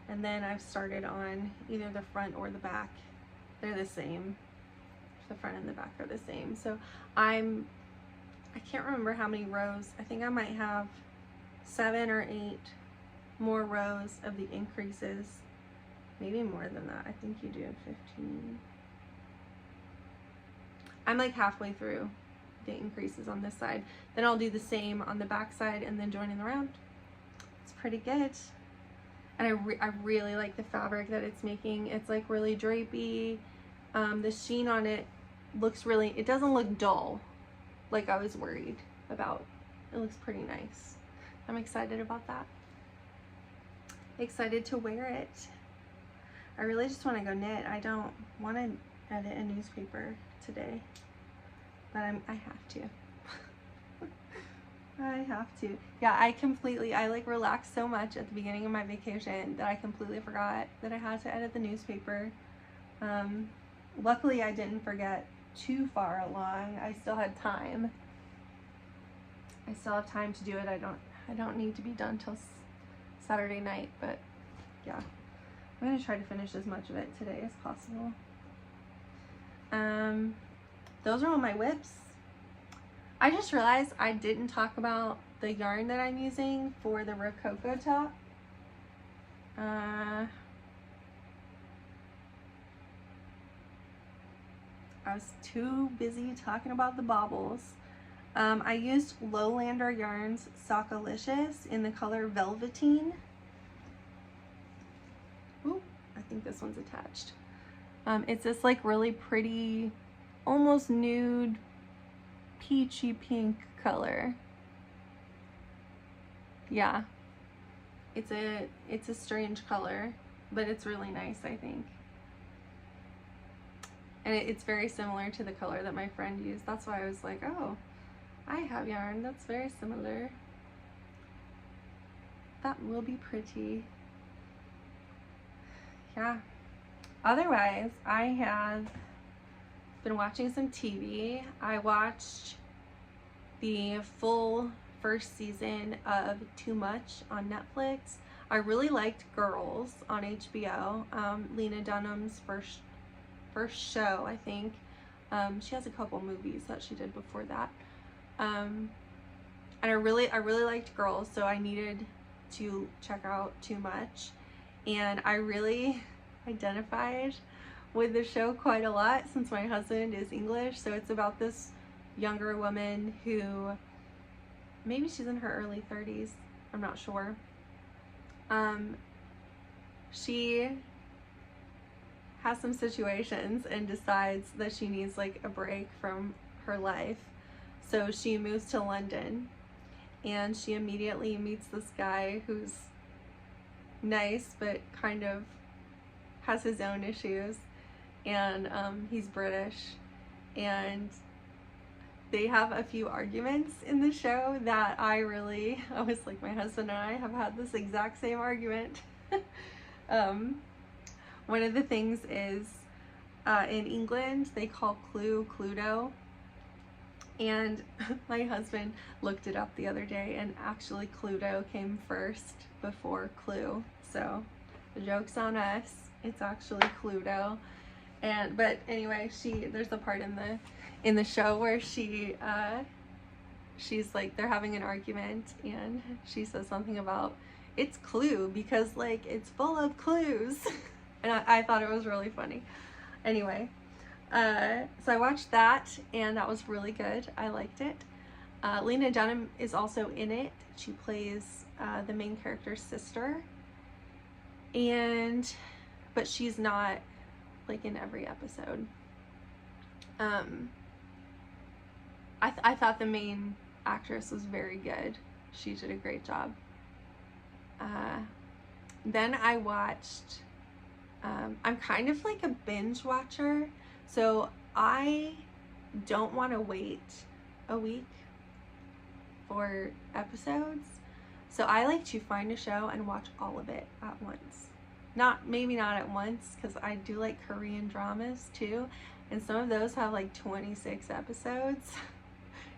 and then I've started on either the front or the back. They're the same. The front and the back are the same. So I can't remember how many rows. I think I might have 7 or 8 more rows of the increases. Maybe more than that. I think you do 15. I'm like halfway through the increases on this side. Then I'll do the same on the back side and then join in the round. It's pretty good. And I really like the fabric that it's making. It's like really drapey. The sheen on it looks really, it doesn't look dull like I was worried about. It looks pretty nice. I'm excited about that. Excited to wear it. I really just want to go knit. I don't want to edit a newspaper today, but I have to. I have to. Yeah, I like relaxed so much at the beginning of my vacation that I completely forgot that I had to edit the newspaper. Luckily I didn't forget too far along. I still had time. I still have time to do it. I don't need to be done till Saturday night, but yeah. I'm gonna try to finish as much of it today as possible. Those are all my whips. I just realized I didn't talk about the yarn that I'm using for the Rococo top. I was too busy talking about the bobbles. I used Lowlander Yarns Sockalicious in the color Velveteen. Ooh, I think this one's attached. It's this like really pretty, almost nude, peachy pink color. Yeah, it's a strange color, but it's really nice, I think. And it's very similar to the color that my friend used. That's why I was like, oh, I have yarn that's very similar. That will be pretty. Yeah. Otherwise, I have been watching some TV. I watched the full first season of Too Much on Netflix. I really liked Girls on HBO. Lena Dunham's first show, I think. She has a couple movies that she did before that. And I really liked Girls, so I needed to check out Too Much. And I really identified with the show quite a lot since my husband is English. So it's about this younger woman who maybe she's in her early 30s, I'm not sure. She has some situations and decides that she needs like a break from her life. So she moves to London, and she immediately meets this guy who's nice but kind of has his own issues, and he's British, and they have a few arguments in the show that I was like, my husband and I have had this exact same argument. One of the things is in England they call Clue Cluedo, and my husband looked it up the other day, and actually Cluedo came first before Clue, so the joke's on us. It's actually Cluedo. But anyway, there's a part in the show where she's like, they're having an argument, and she says something about it's Clue because like it's full of clues. And I thought it was really funny. Anyway, so I watched that, and that was really good. I liked it. Lena Dunham is also in it. She plays the main character's sister, but she's not like in every episode. I thought the main actress was very good. She did a great job. Then I watched, I'm kind of like a binge watcher, so I don't want to wait a week for episodes. So I like to find a show and watch all of it at once. Maybe not at once, because I do like Korean dramas too, and some of those have like 26 episodes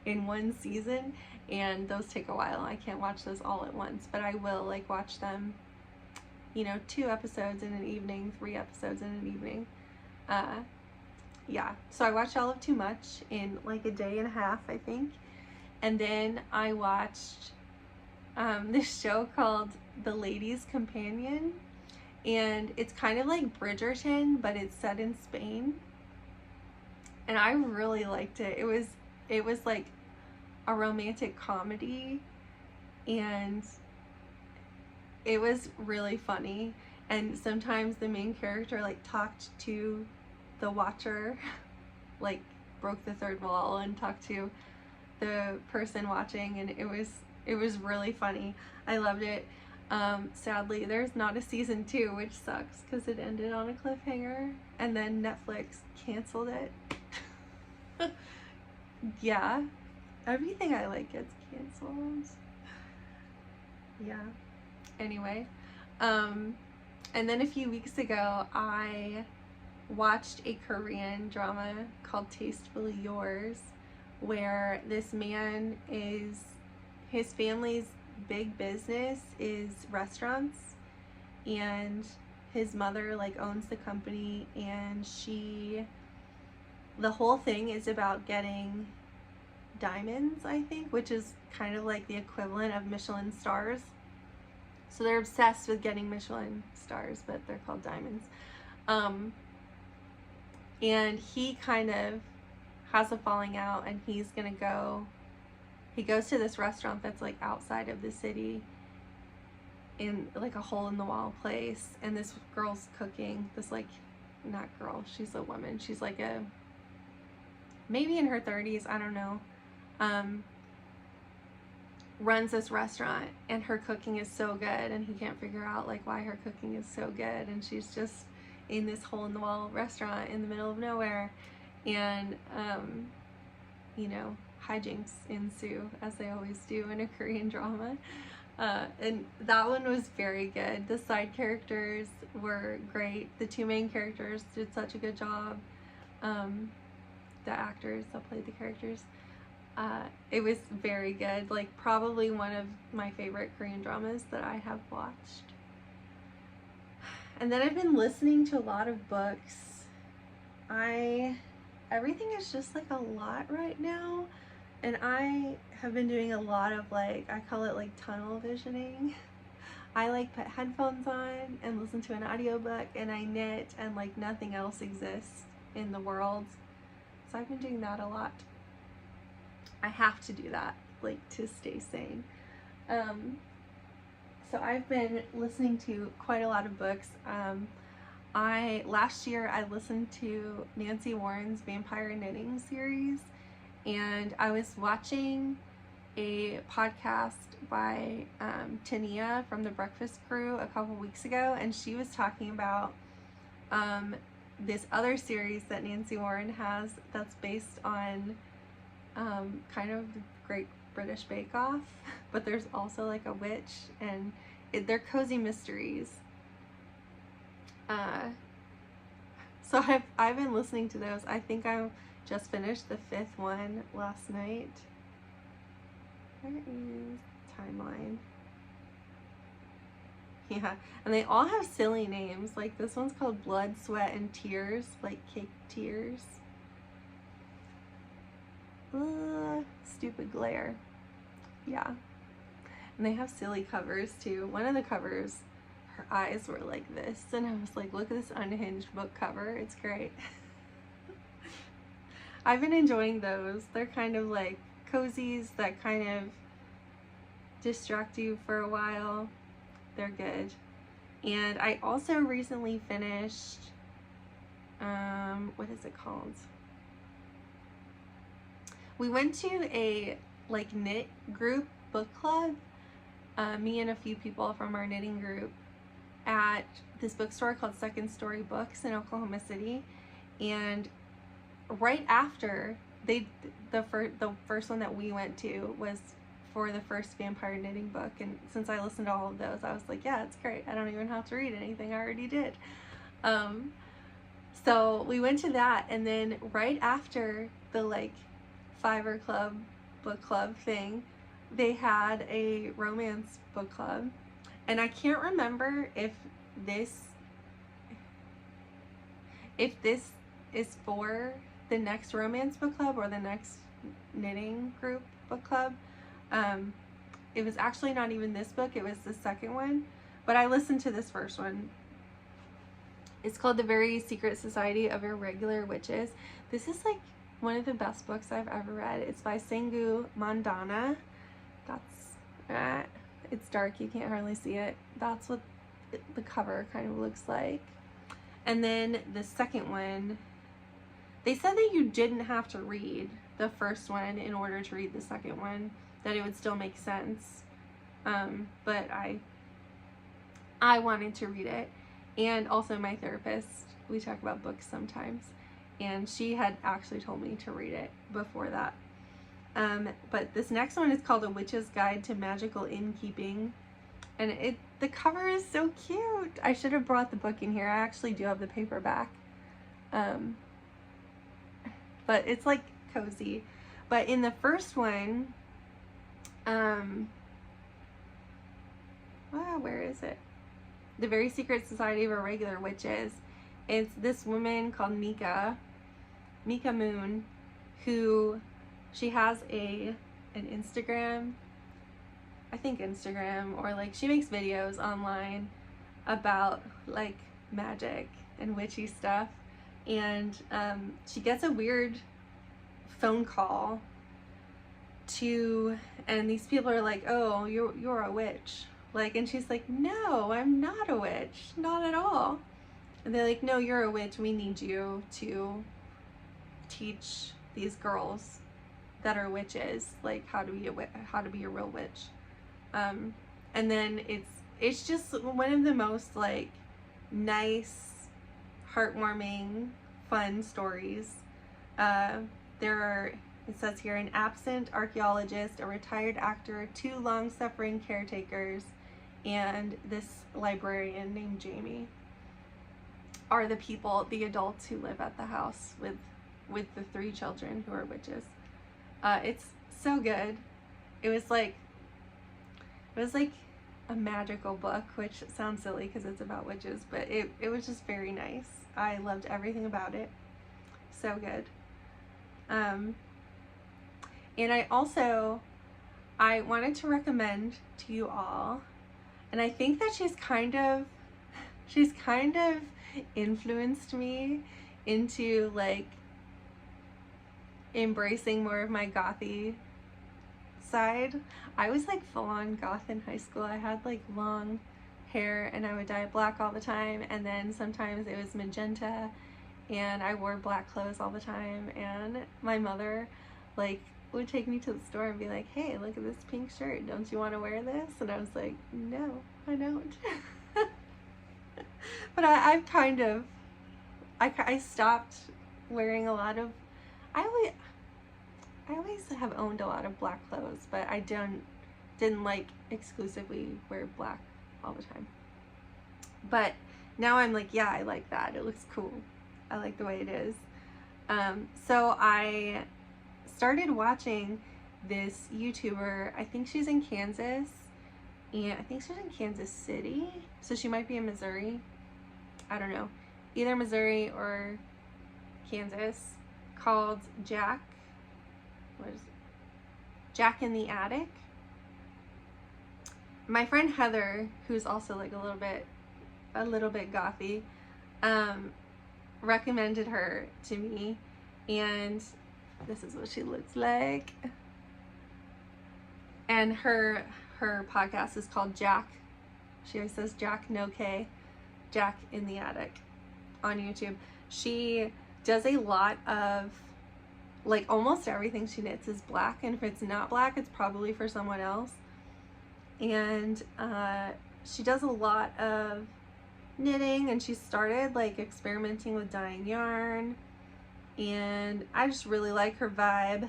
in one season, and those take a while. I can't watch those all at once, but I will like watch them, 2 episodes in an evening, 3 episodes in an evening. Yeah, so I watched all of Too Much in like a day and a half, I think. And then I watched this show called The Lady's Companion, and it's kind of like Bridgerton, but it's set in Spain, and I really liked it. It was like a romantic comedy, and it was really funny, and sometimes the main character like talked to the watcher, like broke the third wall and talked to the person watching, and it was really funny. I loved it. Sadly, there's not a season 2, which sucks because it ended on a cliffhanger, and then Netflix canceled it. Yeah, everything I like gets canceled. Yeah. Anyway, and then a few weeks ago, I watched a Korean drama called Tastefully Yours, where this man his family's big business is restaurants, and his mother like owns the company, and the whole thing is about getting diamonds, I think, which is kind of like the equivalent of Michelin stars. So they're obsessed with getting Michelin stars, but they're called diamonds. And he kind of has a falling out, and he goes to this restaurant that's like outside of the city, in like a hole in the wall place, and this girl's cooking, not girl, she's a woman, she's like maybe in her 30s, I don't know, runs this restaurant, and her cooking is so good, and he can't figure out like why her cooking is so good, and she's just in this hole in the wall restaurant in the middle of nowhere, and hijinks ensue, as they always do in a Korean drama. And that one was very good. The side characters were great. The 2 main characters did such a good job. The actors that played the characters. It was very good. Like, probably one of my favorite Korean dramas that I have watched. And then I've been listening to a lot of books. Everything is just like a lot right now. And I have been doing a lot of I call it like tunnel visioning. I like put headphones on and listen to an audiobook, and I knit, and like nothing else exists in the world. So I've been doing that a lot. I have to do that. like to stay sane. So I've been listening to quite a lot of books. Last year I listened to Nancy Warren's Vampire Knitting series, and I was watching a podcast by Tania from the Breakfast Crew a couple weeks ago, and she was talking about this other series that Nancy Warren has that's based on kind of the Great British Bake Off, but there's also like a witch, and they're cozy mysteries. So I've been listening to those. I think I just finished the 5th one last night. Where is timeline? Yeah, and they all have silly names. Like this one's called Blood, Sweat, and Tears, like cake tears. Stupid glare. Yeah. And they have silly covers too. One of the covers, her eyes were like this, and I was like, look at this unhinged book cover. It's great. I've been enjoying those. They're kind of like cozies that kind of distract you for a while. They're good. And I also recently finished, what is it called? We went to a like knit group book club, me and a few people from our knitting group, at this bookstore called Second Story Books in Oklahoma City. And right after the first one that we went to was for the first vampire knitting book, and since I listened to all of those, I was like, yeah, it's great. I don't even have to read anything. I already did. So we went to that, and then right after the like Fiverr Club book club thing, they had a romance book club, and I can't remember if this is for the next romance book club or the next knitting group book club. It was actually not even this book, it was the second one, but I listened to this first one. It's called The Very Secret Society of Irregular Witches. This is like one of the best books I've ever read. It's by Sangu Mandana. That's it's dark, you can't hardly see it. That's what the cover kind of looks like. And then the second one, they said that you didn't have to read the first one in order to read the second one, that it would still make sense. But I wanted to read it. And also my therapist, we talk about books sometimes, and she had actually told me to read it before that. But this next one is called A Witch's Guide to Magical Innkeeping, and the cover is so cute. I should have brought the book in here. I actually do have the paperback. But it's like cozy. But in the first one, where is it? The Very Secret Society of Irregular Witches. It's this woman called Mika Moon, who she has an Instagram, I think Instagram, or like she makes videos online about like magic and witchy stuff, and she gets a weird phone call and these people are like, oh, you're a witch, like, and she's like, no, I'm not a witch, not at all. And they're like, no, you're a witch, we need you to teach these girls that are witches like how to be a real witch. And then it's just one of the most like nice, heartwarming, fun stories. It says here, an absent archaeologist, a retired actor, 2 long-suffering caretakers, and this librarian named Jamie are the adults who live at the house with the 3 children who are witches. It's so good. It was like a magical book, which sounds silly because it's about witches, but it was just very nice. I loved everything about it. So good. And I wanted to recommend to you all, and I think that she's kind of influenced me into like embracing more of my gothy side. I was like full on goth in high school. I had like long hair and I would dye it black all the time, and then sometimes it was magenta, and I wore black clothes all the time, and my mother like would take me to the store and be like, hey, look at this pink shirt, don't you want to wear this? And I was like, no, I don't. But I've kind of, I stopped wearing a lot of, I always have owned a lot of black clothes, but I didn't like exclusively wear black all the time. But now I'm like, yeah, I like that, it looks cool, I like the way it is. So I started watching this YouTuber, I think she's in Kansas, and I think she's in Kansas City, so she might be in Missouri, I don't know, either Missouri or Kansas, called Jack, what is it? Jack in the Attic. My friend Heather, who's also like a little bit gothy, recommended her to me, and this is what she looks like. And her podcast is called Jack. She always says Jack, no K, Jack in the Attic on YouTube. She does a lot of, like, almost everything she knits is black, and if it's not black, it's probably for someone else. And she does a lot of knitting, and she started like experimenting with dyeing yarn, and I just really like her vibe.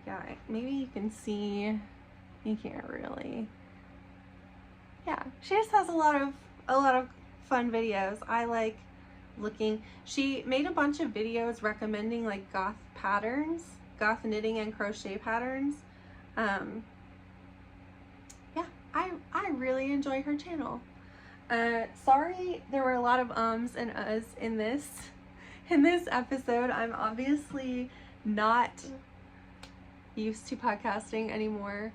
Yeah, maybe you can see, you can't really. Yeah, she just has a lot of fun videos. I like looking. She made a bunch of videos recommending like goth patterns, goth knitting and crochet patterns. Yeah, I really enjoy her channel. Sorry, there were a lot of ums and uhs in this episode. I'm obviously not used to podcasting anymore.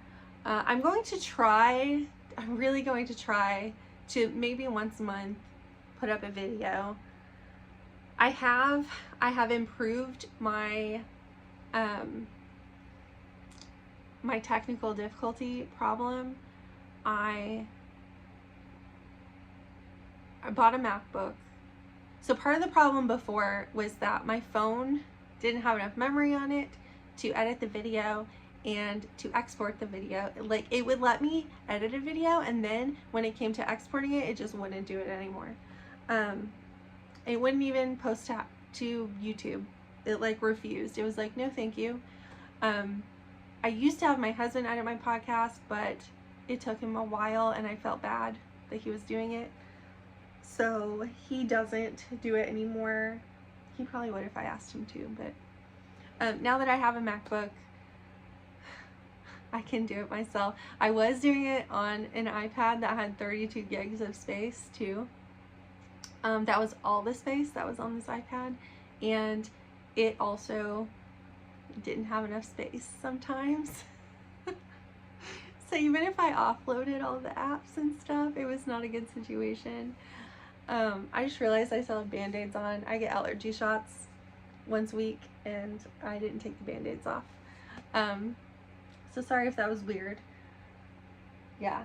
I'm really going to try to maybe once a month put up a video. I have improved my my technical difficulty problem. I bought a MacBook. So part of the problem before was that my phone didn't have enough memory on it to edit the video and to export the video. Like, it would let me edit a video, and then when it came to exporting it, it just wouldn't do it anymore. It wouldn't even post to YouTube. It like refused. It was like, no thank you. I used to have my husband edit my podcast, but it took him a while and I felt bad that he was doing it. So he doesn't do it anymore. He probably would if I asked him to, but now that I have a MacBook, I can do it myself. I was doing it on an iPad that had 32 gigs of space too. That was all the space that was on this iPad, and it also didn't have enough space sometimes. So even if I offloaded all the apps and stuff, it was not a good situation. I just realized I still have band-aids on. I get allergy shots once a week, and I didn't take the band-aids off. So sorry if that was weird. Yeah.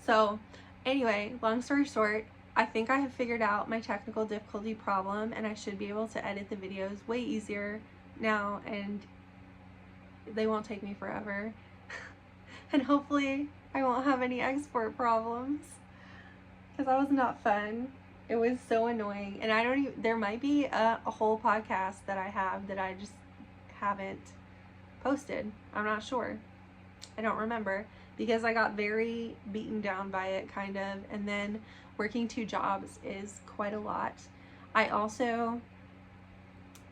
So anyway, long story short, I think I have figured out my technical difficulty problem, and I should be able to edit the videos way easier now, and they won't take me forever. And hopefully I won't have any export problems, because that was not fun. It was so annoying, and there might be a whole podcast that I have that I just haven't posted. I'm not sure. I don't remember, because I got very beaten down by it, kind of, and then working 2 jobs is quite a lot. I also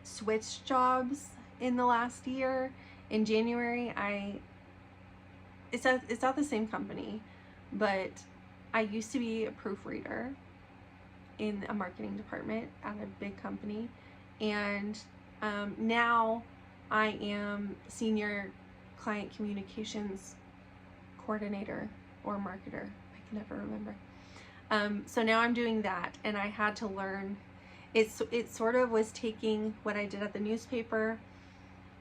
switched jobs in the last year. In January, it's at the same company, but I used to be a proofreader in a marketing department at a big company, and now I am senior client communications coordinator or marketer. I can never remember. So now I'm doing that, and I had to learn. It sort of was taking what I did at the newspaper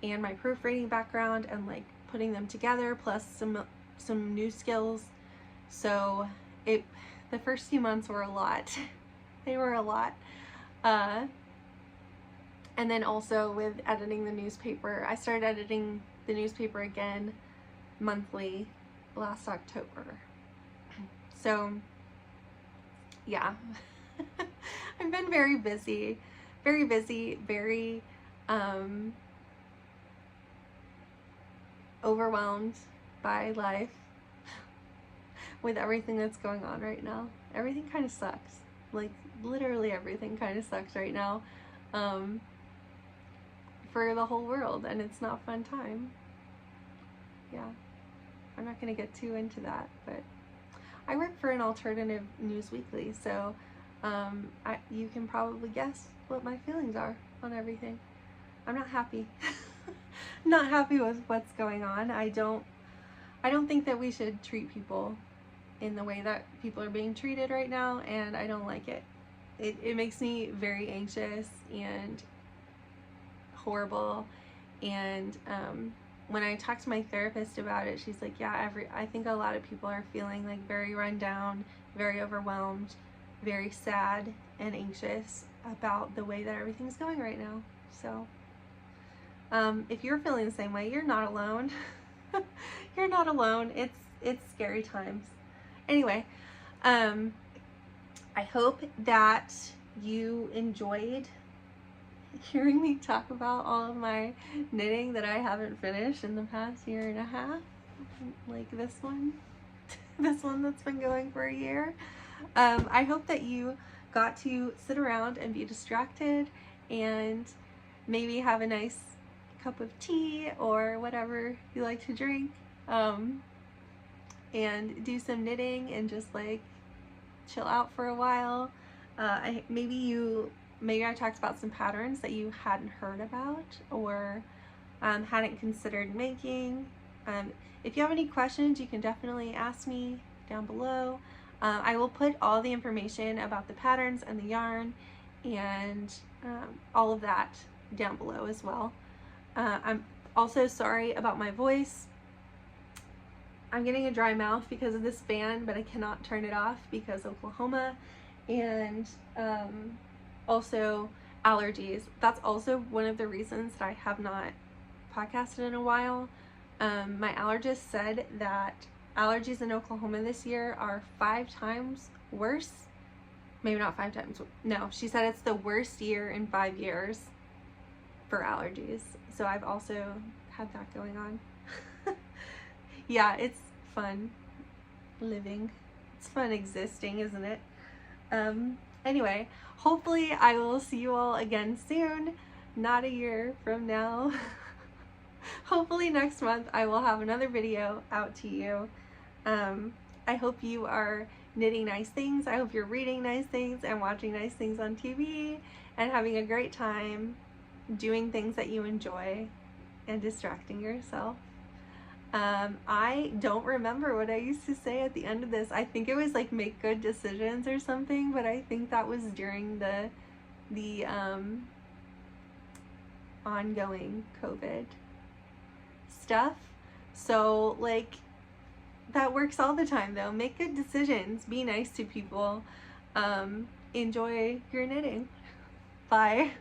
and my proofreading background and like putting them together, plus some new skills. So the first few months were a lot. They were a lot. And then also with editing the newspaper, I started editing the newspaper again monthly last October. So yeah, I've been very busy, very overwhelmed by life with everything that's going on right now. Everything kind of sucks. Like, literally everything kind of sucks right now for the whole world, and it's not a fun time. Yeah, I'm not gonna get too into that, but I work for an alternative news weekly, so you can probably guess what my feelings are on everything. I'm not happy. Not happy with what's going on. I don't think that we should treat people in the way that people are being treated right now, and I don't like it. It makes me very anxious and horrible. And when I talked to my therapist about it, she's like, yeah, I think a lot of people are feeling like very run down, very overwhelmed, very sad and anxious about the way that everything's going right now. So if you're feeling the same way, you're not alone. You're not alone. It's scary times. Anyway, I hope that you enjoyed hearing me talk about all of my knitting that I haven't finished in the past year and a half, like this one that's been going for a year. I hope that you got to sit around and be distracted and maybe have a nice cup of tea or whatever you like to drink, and do some knitting and just like chill out for a while. Maybe I talked about some patterns that you hadn't heard about or hadn't considered making. If you have any questions, you can definitely ask me down below. I will put all the information about the patterns and the yarn and all of that down below as well. I'm also sorry about my voice. I'm getting a dry mouth because of this fan, but I cannot turn it off because Oklahoma, and also allergies. That's also one of the reasons that I have not podcasted in a while. My allergist said that allergies in Oklahoma this year are 5 times worse. Maybe not 5 times. No, she said it's the worst year in 5 years for allergies. So I've also had that going on. Yeah, it's fun living. It's fun existing, isn't it? Anyway, hopefully I will see you all again soon, not a year from now. Hopefully next month I will have another video out to you. I hope you are knitting nice things. I hope you're reading nice things and watching nice things on TV and having a great time doing things that you enjoy and distracting yourself. I don't remember what I used to say at the end of this. I think it was like make good decisions or something, but I think that was during the ongoing COVID stuff. So like that works all the time though. Make good decisions, be nice to people, enjoy your knitting. Bye.